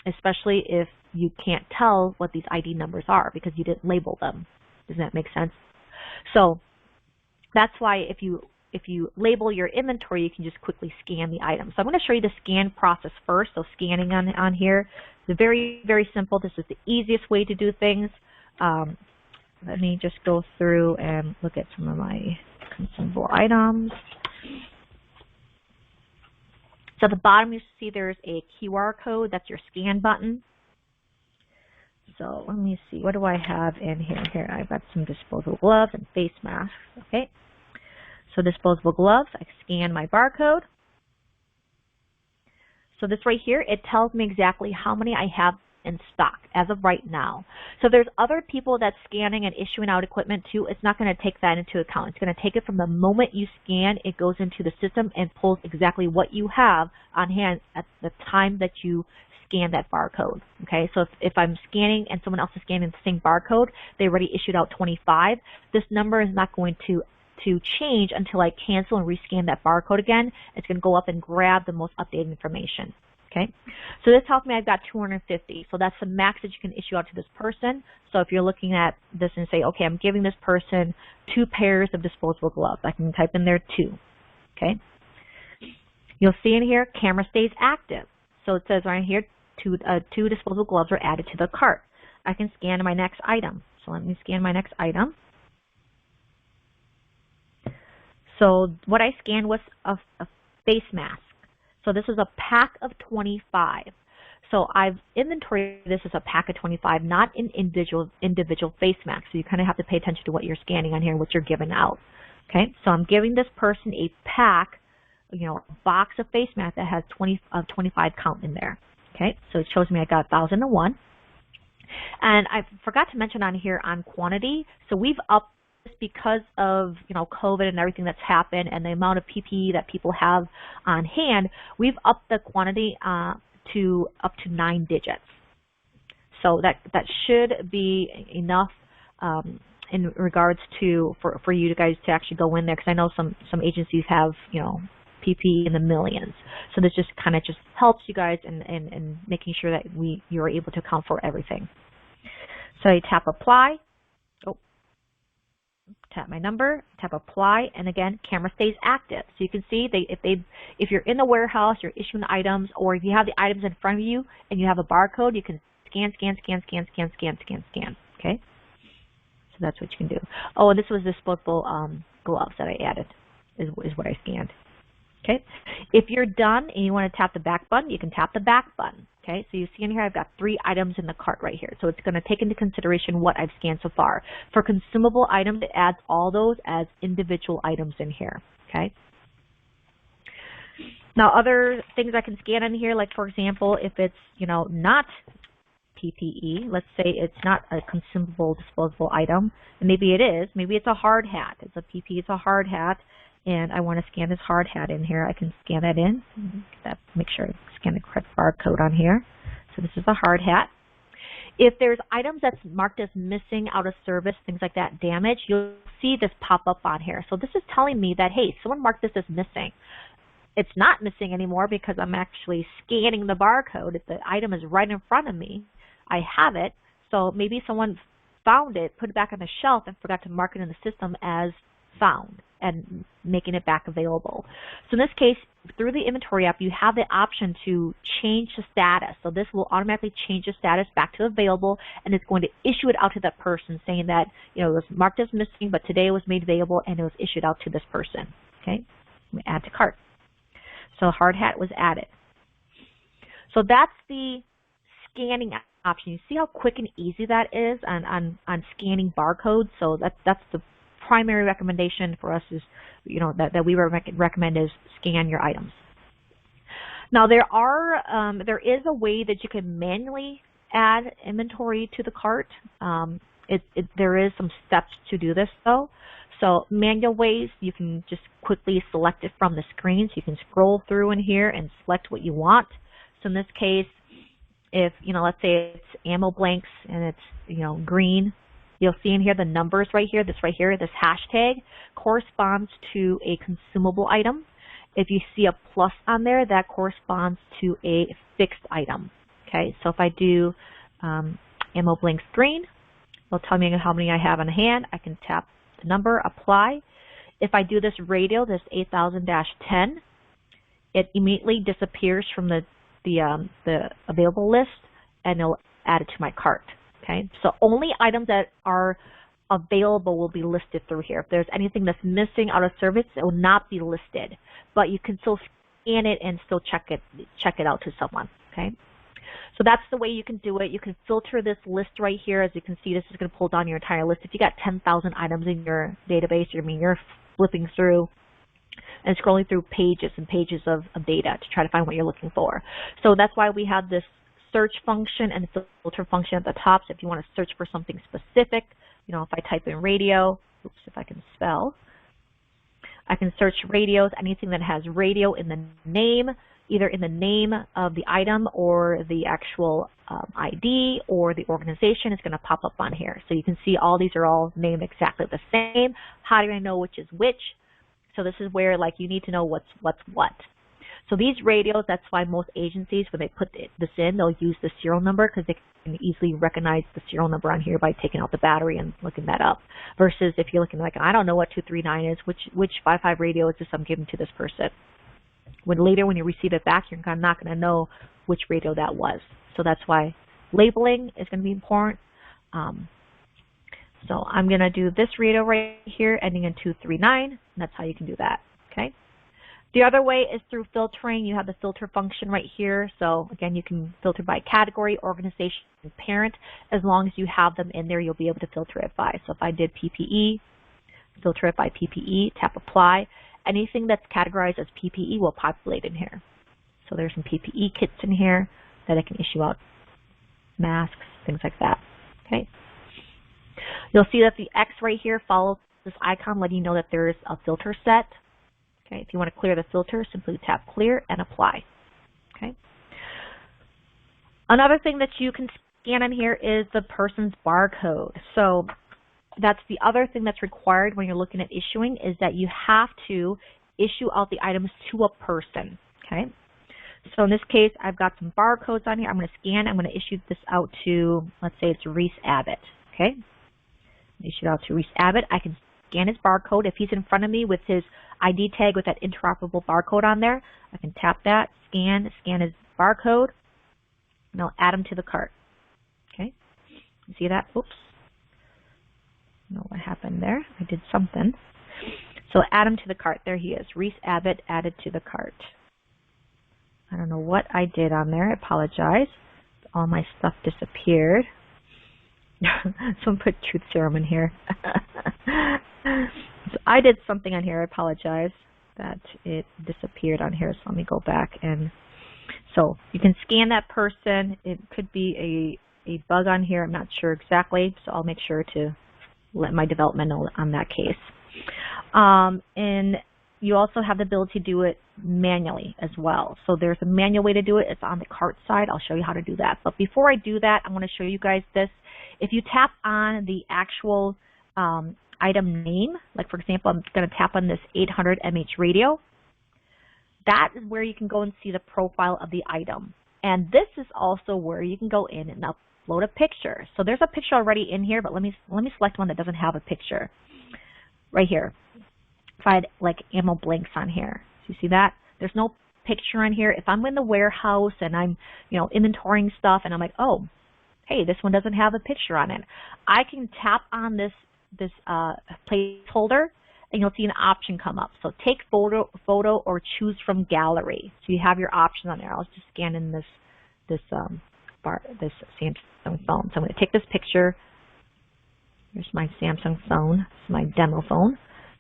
especially if you can't tell what these ID numbers are because you didn't label them. Does that make sense? So that's why if you label your inventory, you can just quickly scan the item. So I'm going to show you the scan process first. So scanning on here is very, very simple. This is the easiest way to do things. Let me just go through and look at some of my consumable items. So at the bottom you see there's a QR code. That's your scan button. So let me see, what do I have in here? Here I've got some disposable gloves and face masks. Okay. So disposable gloves, I scan my barcode. So this right here, it tells me exactly how many I have in stock as of right now. So if there's other people that's scanning and issuing out equipment too, it's not going to take that into account. It's going to take it from the moment you scan, it goes into the system and pulls exactly what you have on hand at the time that you scan that barcode. Okay, so if I'm scanning and someone else is scanning the same barcode, they already issued out 25, this number is not going to change until I cancel and rescan that barcode again. It's going to go up and grab the most updated information. Okay, so this tells me I've got 250. So that's the max that you can issue out to this person. So if you're looking at this and say, okay, I'm giving this person 2 pairs of disposable gloves, I can type in there 2. Okay, you'll see in here, camera stays active. So it says right here, 2 disposable gloves are added to the cart. I can scan my next item. So let me scan my next item. So what I scanned was a face mask. So this is a pack of 25. So I've inventoried this as a pack of 25, not an individual face mask. So you kind of have to pay attention to what you're scanning on here and what you're giving out. Okay, so I'm giving this person a pack, a box of face masks that has 25 count in there. Okay, so it shows me I got 1,001. And I forgot to mention on here on quantity. So we've upped this because of COVID and everything that's happened and the amount of PPE that people have on hand. We've upped the quantity to up to 9 digits. So that should be enough in regards to for you guys to actually go in there, because I know some agencies have PPE in the millions. So this just kind of helps you guys in making sure that you're able to account for everything. So you tap apply. Tap my number, tap apply, and again, camera stays active. So you can see if you're in the warehouse, you're issuing items, or if you have the items in front of you and you have a barcode, you can scan. Okay, so that's what you can do. Oh, and this was disposable gloves that I added, is what I scanned. Okay, if you're done and you want to tap the back button, you can tap the back button. Okay, so you see in here I've got 3 items in the cart right here. So it's going to take into consideration what I've scanned so far. For consumable items, it adds all those as individual items in here. Okay. Now other things I can scan in here, like for example, if it's not PPE, let's say it's not a consumable disposable item, and maybe it is, maybe it's a hard hat. It's a PPE, it's a hard hat, and I want to scan this hard hat in here. I can scan that in. Make sure I scan the correct barcode on here. So this is a hard hat. If there's items that's marked as missing, out of service, things like that, damaged, you'll see this pop up on here. So this is telling me that, hey, someone marked this as missing. It's not missing anymore because I'm actually scanning the barcode. If the item is right in front of me, I have it. So maybe someone found it, put it back on the shelf, and forgot to mark it in the system as found and making it back available. So in this case, through the inventory app, you have the option to change the status. So this will automatically change the status back to available, and it's going to issue it out to that person saying that it was marked as missing, but today it was made available and it was issued out to this person. Okay, we add to cart. So hard hat was added. So that's the scanning option. You see how quick and easy that is on scanning barcodes. So that's the primary recommendation for us is, that we recommend is scan your items. Now there is a way that you can manually add inventory to the cart. There is some steps to do this though. So manual ways, you can just quickly select it from the screen. So you can scroll through in here and select what you want. So in this case, if, let's say it's ammo blanks and it's, green, you'll see in here the numbers right here, this hashtag corresponds to a consumable item. If you see a plus on there, that corresponds to a fixed item. Okay, so if I do ammo blanks green, it'll tell me how many I have on hand. I can tap the number, apply. If I do this radio, this 8000-10, it immediately disappears from the available list, and it'll add it to my cart. Okay, so only items that are available will be listed through here. If there's anything that's missing out of service, it will not be listed, but you can still scan it and still check it out to someone. Okay, so that's the way you can do it. You can filter this list right here. As you can see, this is going to pull down your entire list. If you got 10,000 items in your database, you're flipping through and scrolling through pages and pages of data to try to find what you're looking for. So that's why we have this search function and filter function at the top. So if you want to search for something specific, you know, if I type in radio, oops, if I can spell, I can search radios, anything that has radio in the name, either in the name of the item or the actual ID or the organization is going to pop up on here. So you can see all these are all named exactly the same. How do I know which is which? So this is where, like, you need to know what's what. So these radios, that's why most agencies, when they put this in, they'll use the serial number because they can easily recognize the serial number on here by taking out the battery and looking that up. Versus if you're looking like, I don't know what 239 is, which 55 radio is this I'm giving to this person. When you receive it back, you're not going to know which radio that was. So that's why labeling is going to be important. So I'm going to do this radio right here, ending in 239, and that's how you can do that. Okay. The other way is through filtering. You have the filter function right here. So again, you can filter by category, organization, and parent. As long as you have them in there, you'll be able to filter it by. So if I did PPE, filter it by PPE, tap apply. Anything that's categorized as PPE will populate in here. So there's some PPE kits in here that I can issue out, masks, things like that. Okay. You'll see that the X right here follows this icon, letting you know that there is a filter set. Okay. If you want to clear the filter, simply tap clear and apply. Okay. Another thing that you can scan in here is the person's barcode. So that's the other thing that's required when you're looking at issuing, is that you have to issue out the items to a person. Okay. So in this case, I've got some barcodes on here. I'm going to scan. I'm going to issue this out to, let's say it's Reese Abbott. Okay. Issue it out to Reese Abbott. I can scan his barcode. If he's in front of me with his ID tag with that interoperable barcode on there, I can tap that, scan his barcode, and I'll add him to the cart. Okay. You see that? Oops. I don't know what happened there. I did something. So add him to the cart. There he is. Reese Abbott added to the cart. I don't know what I did on there. I apologize. All my stuff disappeared. Someone put truth serum in here. So I did something on here. I apologize that it disappeared on here. So let me go back. And so you can scan that person. It could be a bug on here. I'm not sure exactly. So I'll make sure to let my development know on that case. And you also have the ability to do it manually as well. So there's a manual way to do it. It's on the cart side. I'll show you how to do that. But before I do that, I want to show you guys this. If you tap on the actual item name, like for example, I'm going to tap on this 800 MH radio. That is where you can go and see the profile of the item. And this is also where you can go in and upload a picture. So there's a picture already in here, but let me select one that doesn't have a picture. Right here. If I had like ammo blanks on here. So you see that? There's no picture on here. If I'm in the warehouse and I'm, inventorying stuff and I'm like, oh, hey, this one doesn't have a picture on it. I can tap on this placeholder and you'll see an option come up. So take photo or choose from gallery. So you have your options on there. I'll just scan in this Samsung phone. So I'm going to take this picture. Here's my Samsung phone. It's my demo phone.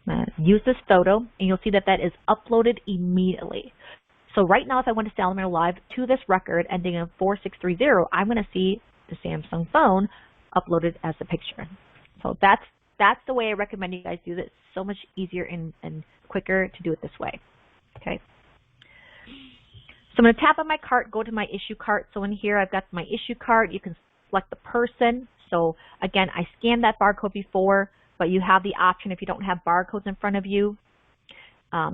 I'm going to use this photo, and you'll see that that is uploaded immediately. So right now, if I went to SalamanderLive to this record ending in 4630, I'm going to see the Samsung phone uploaded as a picture. So that's the way I recommend you guys do this. It's so much easier and quicker to do it this way. Okay. So I'm going to tap on my cart, go to my issue cart. So in here, I've got my issue cart. You can select the person. So again, I scanned that barcode before, but you have the option if you don't have barcodes in front of you.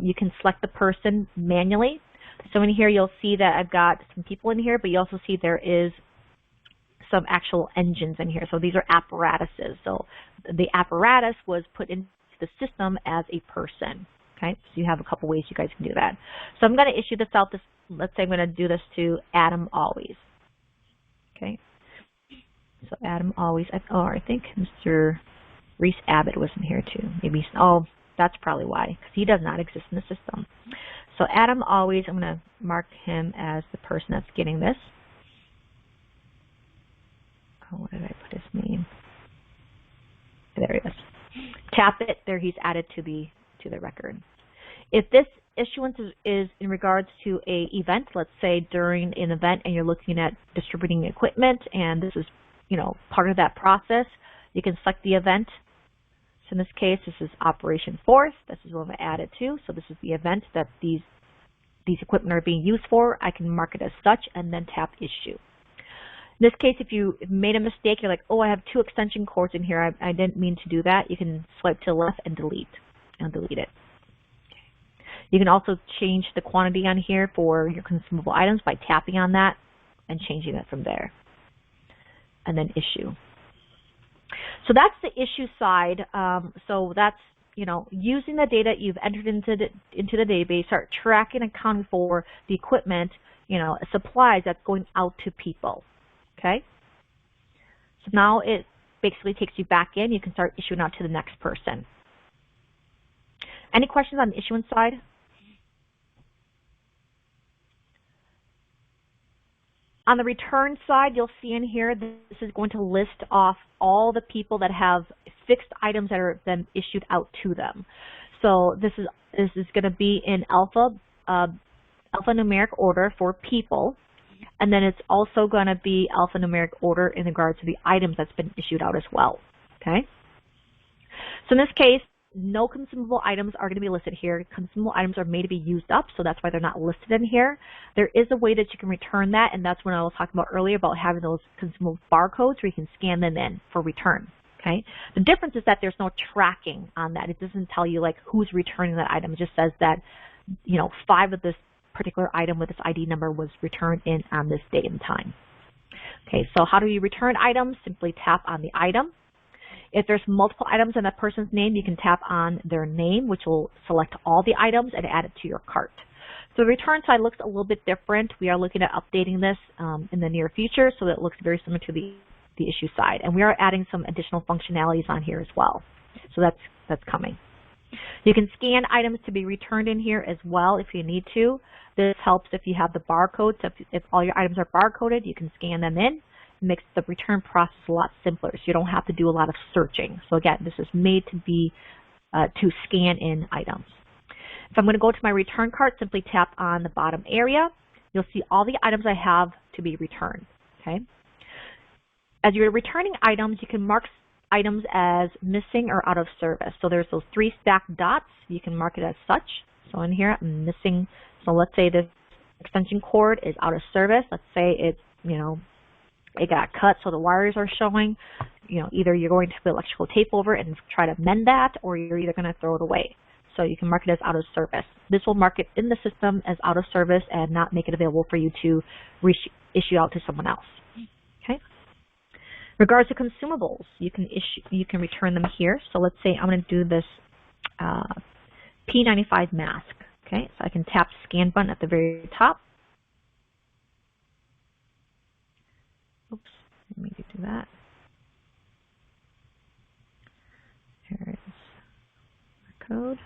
You can select the person manually. So in here you'll see that I've got some people in here, but you also see there is some actual engines in here. So these are apparatuses. So the apparatus was put into the system as a person. Okay, so you have a couple ways you guys can do that. So I'm going to issue this out. Let's say I'm going to do this to Adam Always. Okay, so Adam Always. I think Mr. Reese Abbott was in here too. Maybe. Oh, that's probably why, because he does not exist in the system. So Adam Always, I'm going to mark him as the person that's getting this. Oh, where did I put his name? There he is. Tap it. There, he's added to the record. If this issuance is in regards to a event, let's say during an event, and you're looking at distributing equipment, and this is, part of that process, you can select the event. So in this case, this is Operation Force. This is what I'm going to add it to. So this is the event that these equipment are being used for. I can mark it as such and then tap Issue. In this case, if you made a mistake, you're like, oh, I have 2 extension cords in here. I didn't mean to do that. You can swipe to the left and delete it. You can also change the quantity on here for your consumable items by tapping on that and changing it from there. And then Issue. So that's the issue side. So that's, using the data you've entered into the database, start tracking and accounting for the equipment, supplies that's going out to people. Okay? So now it basically takes you back in. You can start issuing out to the next person. Any questions on the issuance side? On the return side, you'll see in here, this is going to list off all the people that have fixed items that are then issued out to them. So this is going to be in alphanumeric order for people, and then it's also going to be alphanumeric order in regards to the items that's been issued out as well. Okay. So in this case, no consumable items are going to be listed here. Consumable items are made to be used up, so that's why they're not listed in here. There is a way that you can return that, and that's when I was talking about earlier about having those consumable barcodes where you can scan them in for return. Okay. The difference is that there's no tracking on that. It doesn't tell you like who's returning that item. It just says that 5 of this particular item with this ID number was returned in on this date and time. Okay. So how do you return items? Simply tap on the item. If there's multiple items in that person's name, you can tap on their name, which will select all the items and add it to your cart. So the return side looks a little bit different. We are looking at updating this in the near future, so it looks very similar to the issue side. And we are adding some additional functionalities on here as well. So that's coming. You can scan items to be returned in here as well if you need to. This helps if you have the barcodes. If all your items are barcoded, you can scan them in. It makes the return process a lot simpler, so you don't have to do a lot of searching. So again, this is made to be to scan in items. If I'm going to go to my return cart, simply tap on the bottom area. You'll see all the items I have to be returned. Okay. As you're returning items, you can mark items as missing or out of service. So there's those 3 stacked dots. You can mark it as such. So in here, I'm missing. So let's say this extension cord is out of service. Let's say it's, it got cut so the wires are showing. Either you're going to put electrical tape over it and try to mend that, or you're either going to throw it away. So you can mark it as out of service. This will mark it in the system as out of service and not make it available for you to issue out to someone else. Okay. In regards to consumables, you can return them here. So let's say I'm going to do this P95 mask. Okay, so I can tap the scan button at the very top. Oops, let me do that. Here is the code.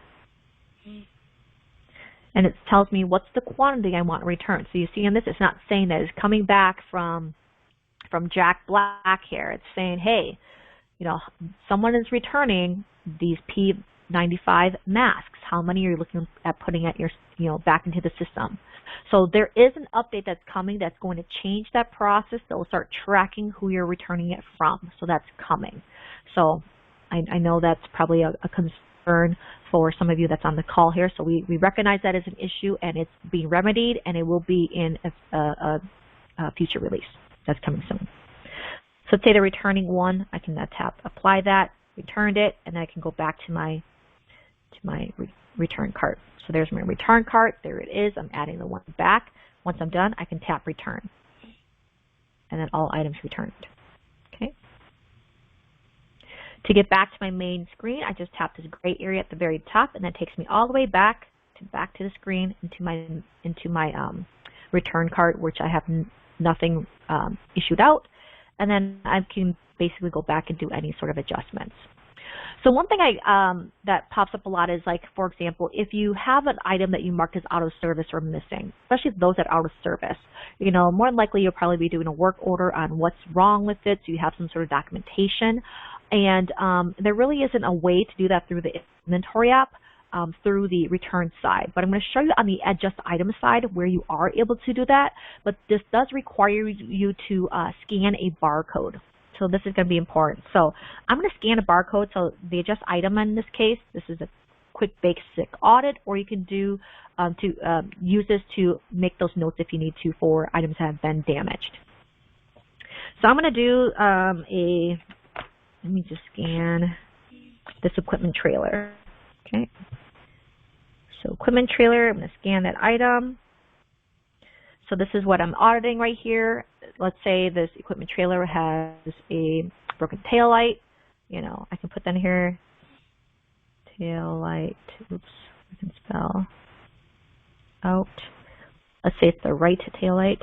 And it tells me what's the quantity I want to return. So you see in this, it's not saying that it's coming back from Jack Black here. It's saying, hey, someone is returning these P95 masks. How many are you looking at putting at your, back into the system? So there is an update that's coming that's going to change that process. That will start tracking who you're returning it from. So that's coming. So I know that's probably a concern for some of you that's on the call here. So we recognize that as an issue, and it's being remedied, and it will be in a future release that's coming soon. So let's say they're returning one. I can tap apply that, returned it, and I can go back to my return cart. So there's my return cart. There it is. I'm adding the one back. Once I'm done, I can tap return. And then all items returned. Okay. To get back to my main screen, I just tap this gray area at the very top, and that takes me all the way back to the screen into my return cart, which I have nothing issued out, and then I can basically go back and do any sort of adjustments. So one thing that pops up a lot is, like, for example, if you have an item that you marked as out of service or missing, especially those that are out of service, you know, more than likely you'll probably be doing a work order on what's wrong with it, so you have some sort of documentation. And there really isn't a way to do that through the inventory app, through the return side. But I'm going to show you on the adjust item side where you are able to do that. But this does require you to scan a barcode. So this is going to be important. So I'm going to scan a barcode. So the adjust item in this case, this is a quick basic audit, or you can do use this to make those notes if you need to for items that have been damaged. So I'm going to do let me just scan this equipment trailer. Okay. So equipment trailer, I'm going to scan that item. So this is what I'm auditing right here. Let's say this equipment trailer has a broken tail light. You know, I can put that in here. Tail light. Oops, I can spell out. Let's say it's the right tail light.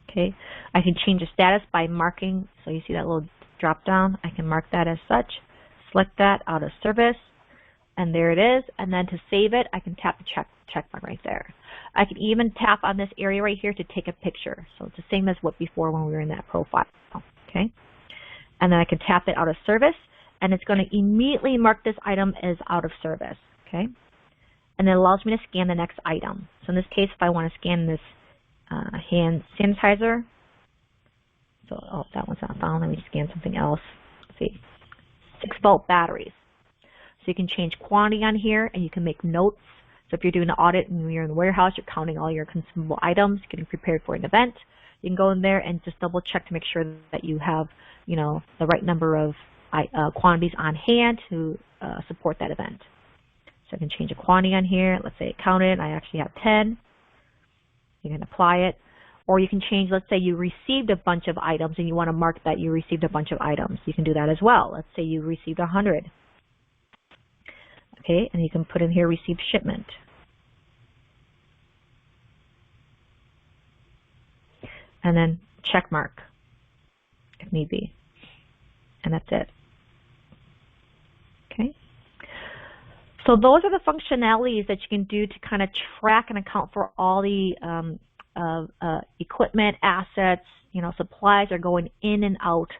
Okay. I can change the status by marking. So you see that little drop down. I can mark that as such. Select that out of service. And there it is. And then to save it, I can tap the check mark right there. I can even tap on this area right here to take a picture. So it's the same as what before when we were in that profile. Okay. And then I can tap it out of service, and it's going to immediately mark this item as out of service. Okay. And it allows me to scan the next item. So in this case, if I want to scan this hand sanitizer, so that one's not found. Let me scan something else. Let's see, 6-volt batteries. So you can change quantity on here, and you can make notes. So if you're doing an audit and you're in the warehouse, you're counting all your consumable items, getting prepared for an event, you can go in there and just double check to make sure that you have, you know, the right number of quantities on hand to support that event. So I can change a quantity on here. Let's say counted, I actually have 10. You can apply it. Or you can change, let's say you received a bunch of items and you want to mark that you received a bunch of items. You can do that as well. Let's say you received 100. Okay, and you can put in here received shipment. And then check mark if need be. And that's it. Okay. So those are the functionalities that you can do to kind of track and account for all the equipment, assets, you know, supplies are going in and out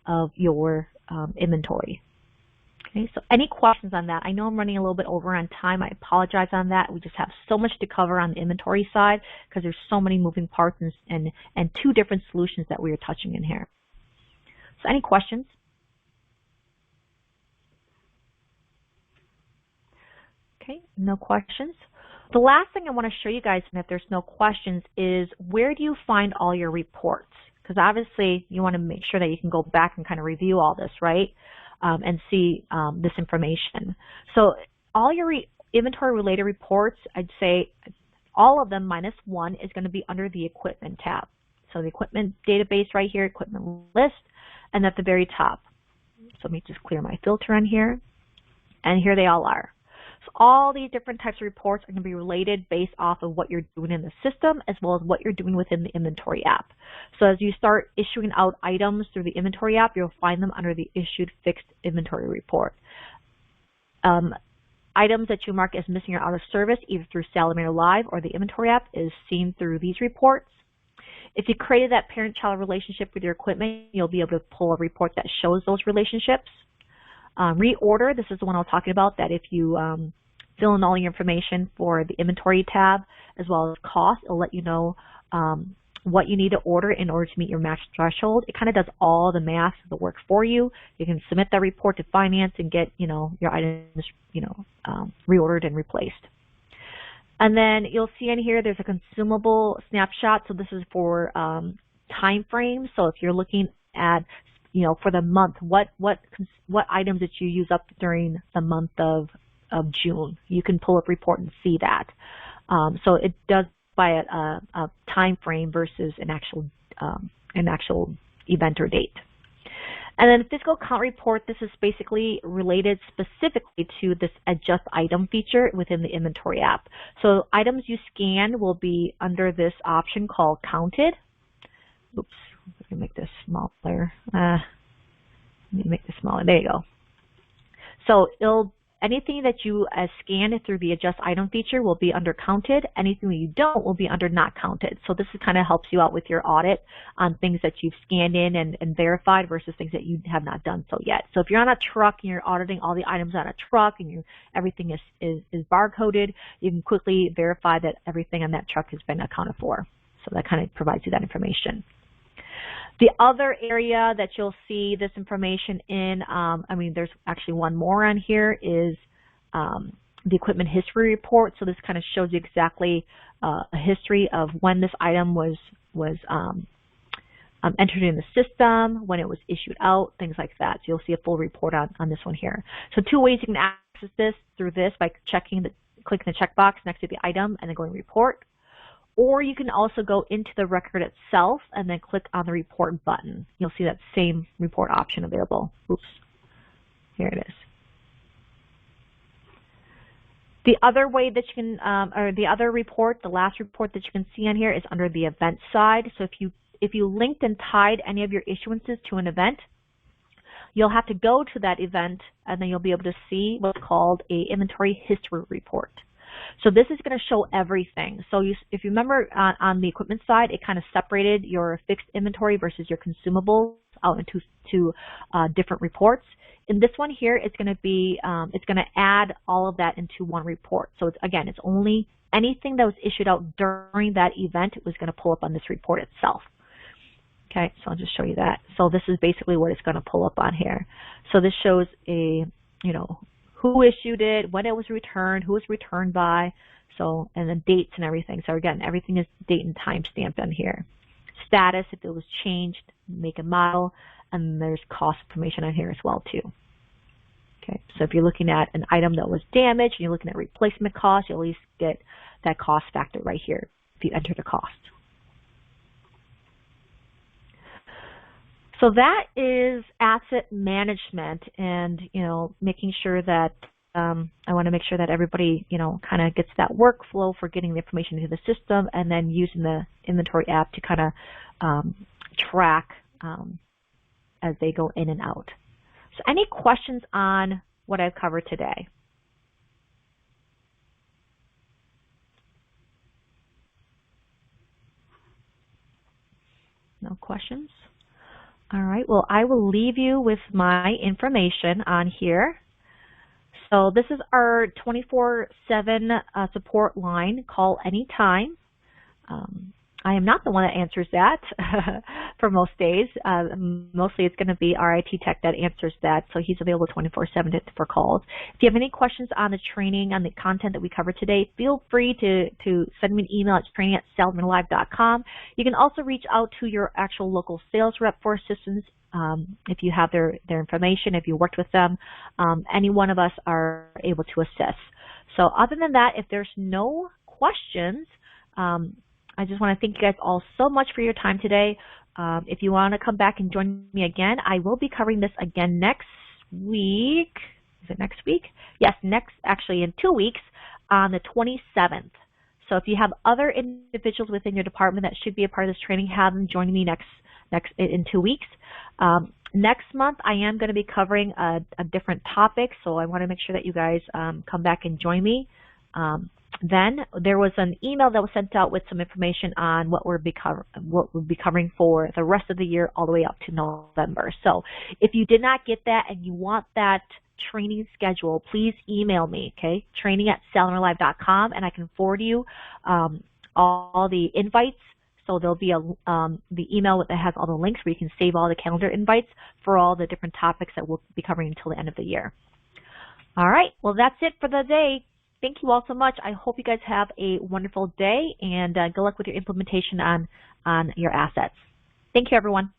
of your inventory. Okay, so any questions on that? I know I'm running a little bit over on time. I apologize on that. We just have so much to cover on the inventory side because there's so many moving parts and two different solutions that we are touching in here. So any questions? Okay, no questions. The last thing I want to show you guys, and if there's no questions, is where do you find all your reports? Because obviously you want to make sure that you can go back and kind of review all this, right? And see this information. So all your inventory related reports, I'd say all of them minus one is going to be under the equipment tab. So the equipment database right here, equipment list, and at the very top. So let me just clear my filter on here. And here they all are. So all these different types of reports are going to be related based off of what you're doing in the system as well as what you're doing within the inventory app. So as you start issuing out items through the inventory app, you'll find them under the issued fixed inventory report. Items that you mark as missing or out of service either through SalamanderLive or the inventory app is seen through these reports. If you created that parent-child relationship with your equipment, you'll be able to pull a report that shows those relationships. Reorder, this is the one I was talking about, that if you fill in all your information for the inventory tab as well as cost, it'll let you know what you need to order in order to meet your max threshold. It kind of does all the math, the work for you. You can submit that report to finance and get, you know, your items, you know, reordered and replaced. And then you'll see in here there's a consumable snapshot. So this is for time frames. So if you're looking at, you know, for the month, what items that you use up during the month of of June. You can pull up report and see that. So it does by a time frame versus an actual event or date. And then physical count report, this is basically related specifically to this adjust item feature within the inventory app. So items you scan will be under this option called counted. Oops, let me make this smaller. Let me make this smaller. There you go. So anything that you scan through the adjust item feature will be under counted. Anything that you don't will be under not counted. So this kind of helps you out with your audit on things that you've scanned in and verified versus things that you have not done so yet. So if you're on a truck and you're auditing all the items on a truck and everything is barcoded, you can quickly verify that everything on that truck has been accounted for. So that kind of provides you that information. The other area that you'll see this information in, there's actually one more on here, is the equipment history report. So this kind of shows you exactly a history of when this item was entered in the system, when it was issued out, things like that. So you'll see a full report on this one here. So two ways you can access this through this by clicking the checkbox next to the item and then going report. Or you can also go into the record itself and then click on the report button. You'll see that same report option available. Oops, here it is. The other way that you can, or the other report, the last report that you can see on here is under the event side. So if you linked and tied any of your issuances to an event, you'll have to go to that event and then you'll be able to see what's called a inventory history report. So this is going to show everything. So if you remember on the equipment side, it kind of separated your fixed inventory versus your consumables out into two different reports. In this one here, it's going to be it's going to add all of that into one report. So it's only anything that was issued out during that event was going to pull up on this report itself. Okay, so I'll just show you that. So this is basically what it's going to pull up on here. So this shows who issued it, when it was returned, who was returned by, and then dates and everything. So again, everything is date and time stamped on here. Status, if it was changed, make and model, and there's cost information on here as well too. Okay, so if you're looking at an item that was damaged and you're looking at replacement cost, you'll at least get that cost factor right here if you enter the cost. So that is asset management, and making sure that I want to make sure that everybody kind of gets that workflow for getting the information into the system, and then using the inventory app to kind of track as they go in and out. So any questions on what I've covered today? No questions? All right, well, I will leave you with my information on here. So this is our 24/7 support line. Call anytime. I am not the one that answers that for most days. Mostly it's going to be our IT tech that answers that, so he's available 24/7 for calls. If you have any questions on the training, on the content that we covered today, feel free to send me an email at training@SalamanderLive.com. You can also reach out to your actual local sales rep for assistance if you have their information, if you worked with them. Any one of us are able to assist. So other than that, if there's no questions, I just want to thank you guys all so much for your time today. If you want to come back and join me again, I will be covering this again next week. Is it next week? Yes, actually in 2 weeks on the 27th. So if you have other individuals within your department that should be a part of this training, have them join me next in 2 weeks. Next month, I am going to be covering a different topic, so I want to make sure that you guys come back and join me. Then there was an email that was sent out with some information on what we'll be covering for the rest of the year all the way up to November. So if you did not get that and you want that training schedule, please email me, okay? training@SalamanderLive.com, and I can forward you all the invites. So there'll be the email that has all the links where you can save all the calendar invites for all the different topics that we'll be covering until the end of the year. All right, well, that's it for the day. Thank you all so much. I hope you guys have a wonderful day, and good luck with your implementation on your assets. Thank you, everyone.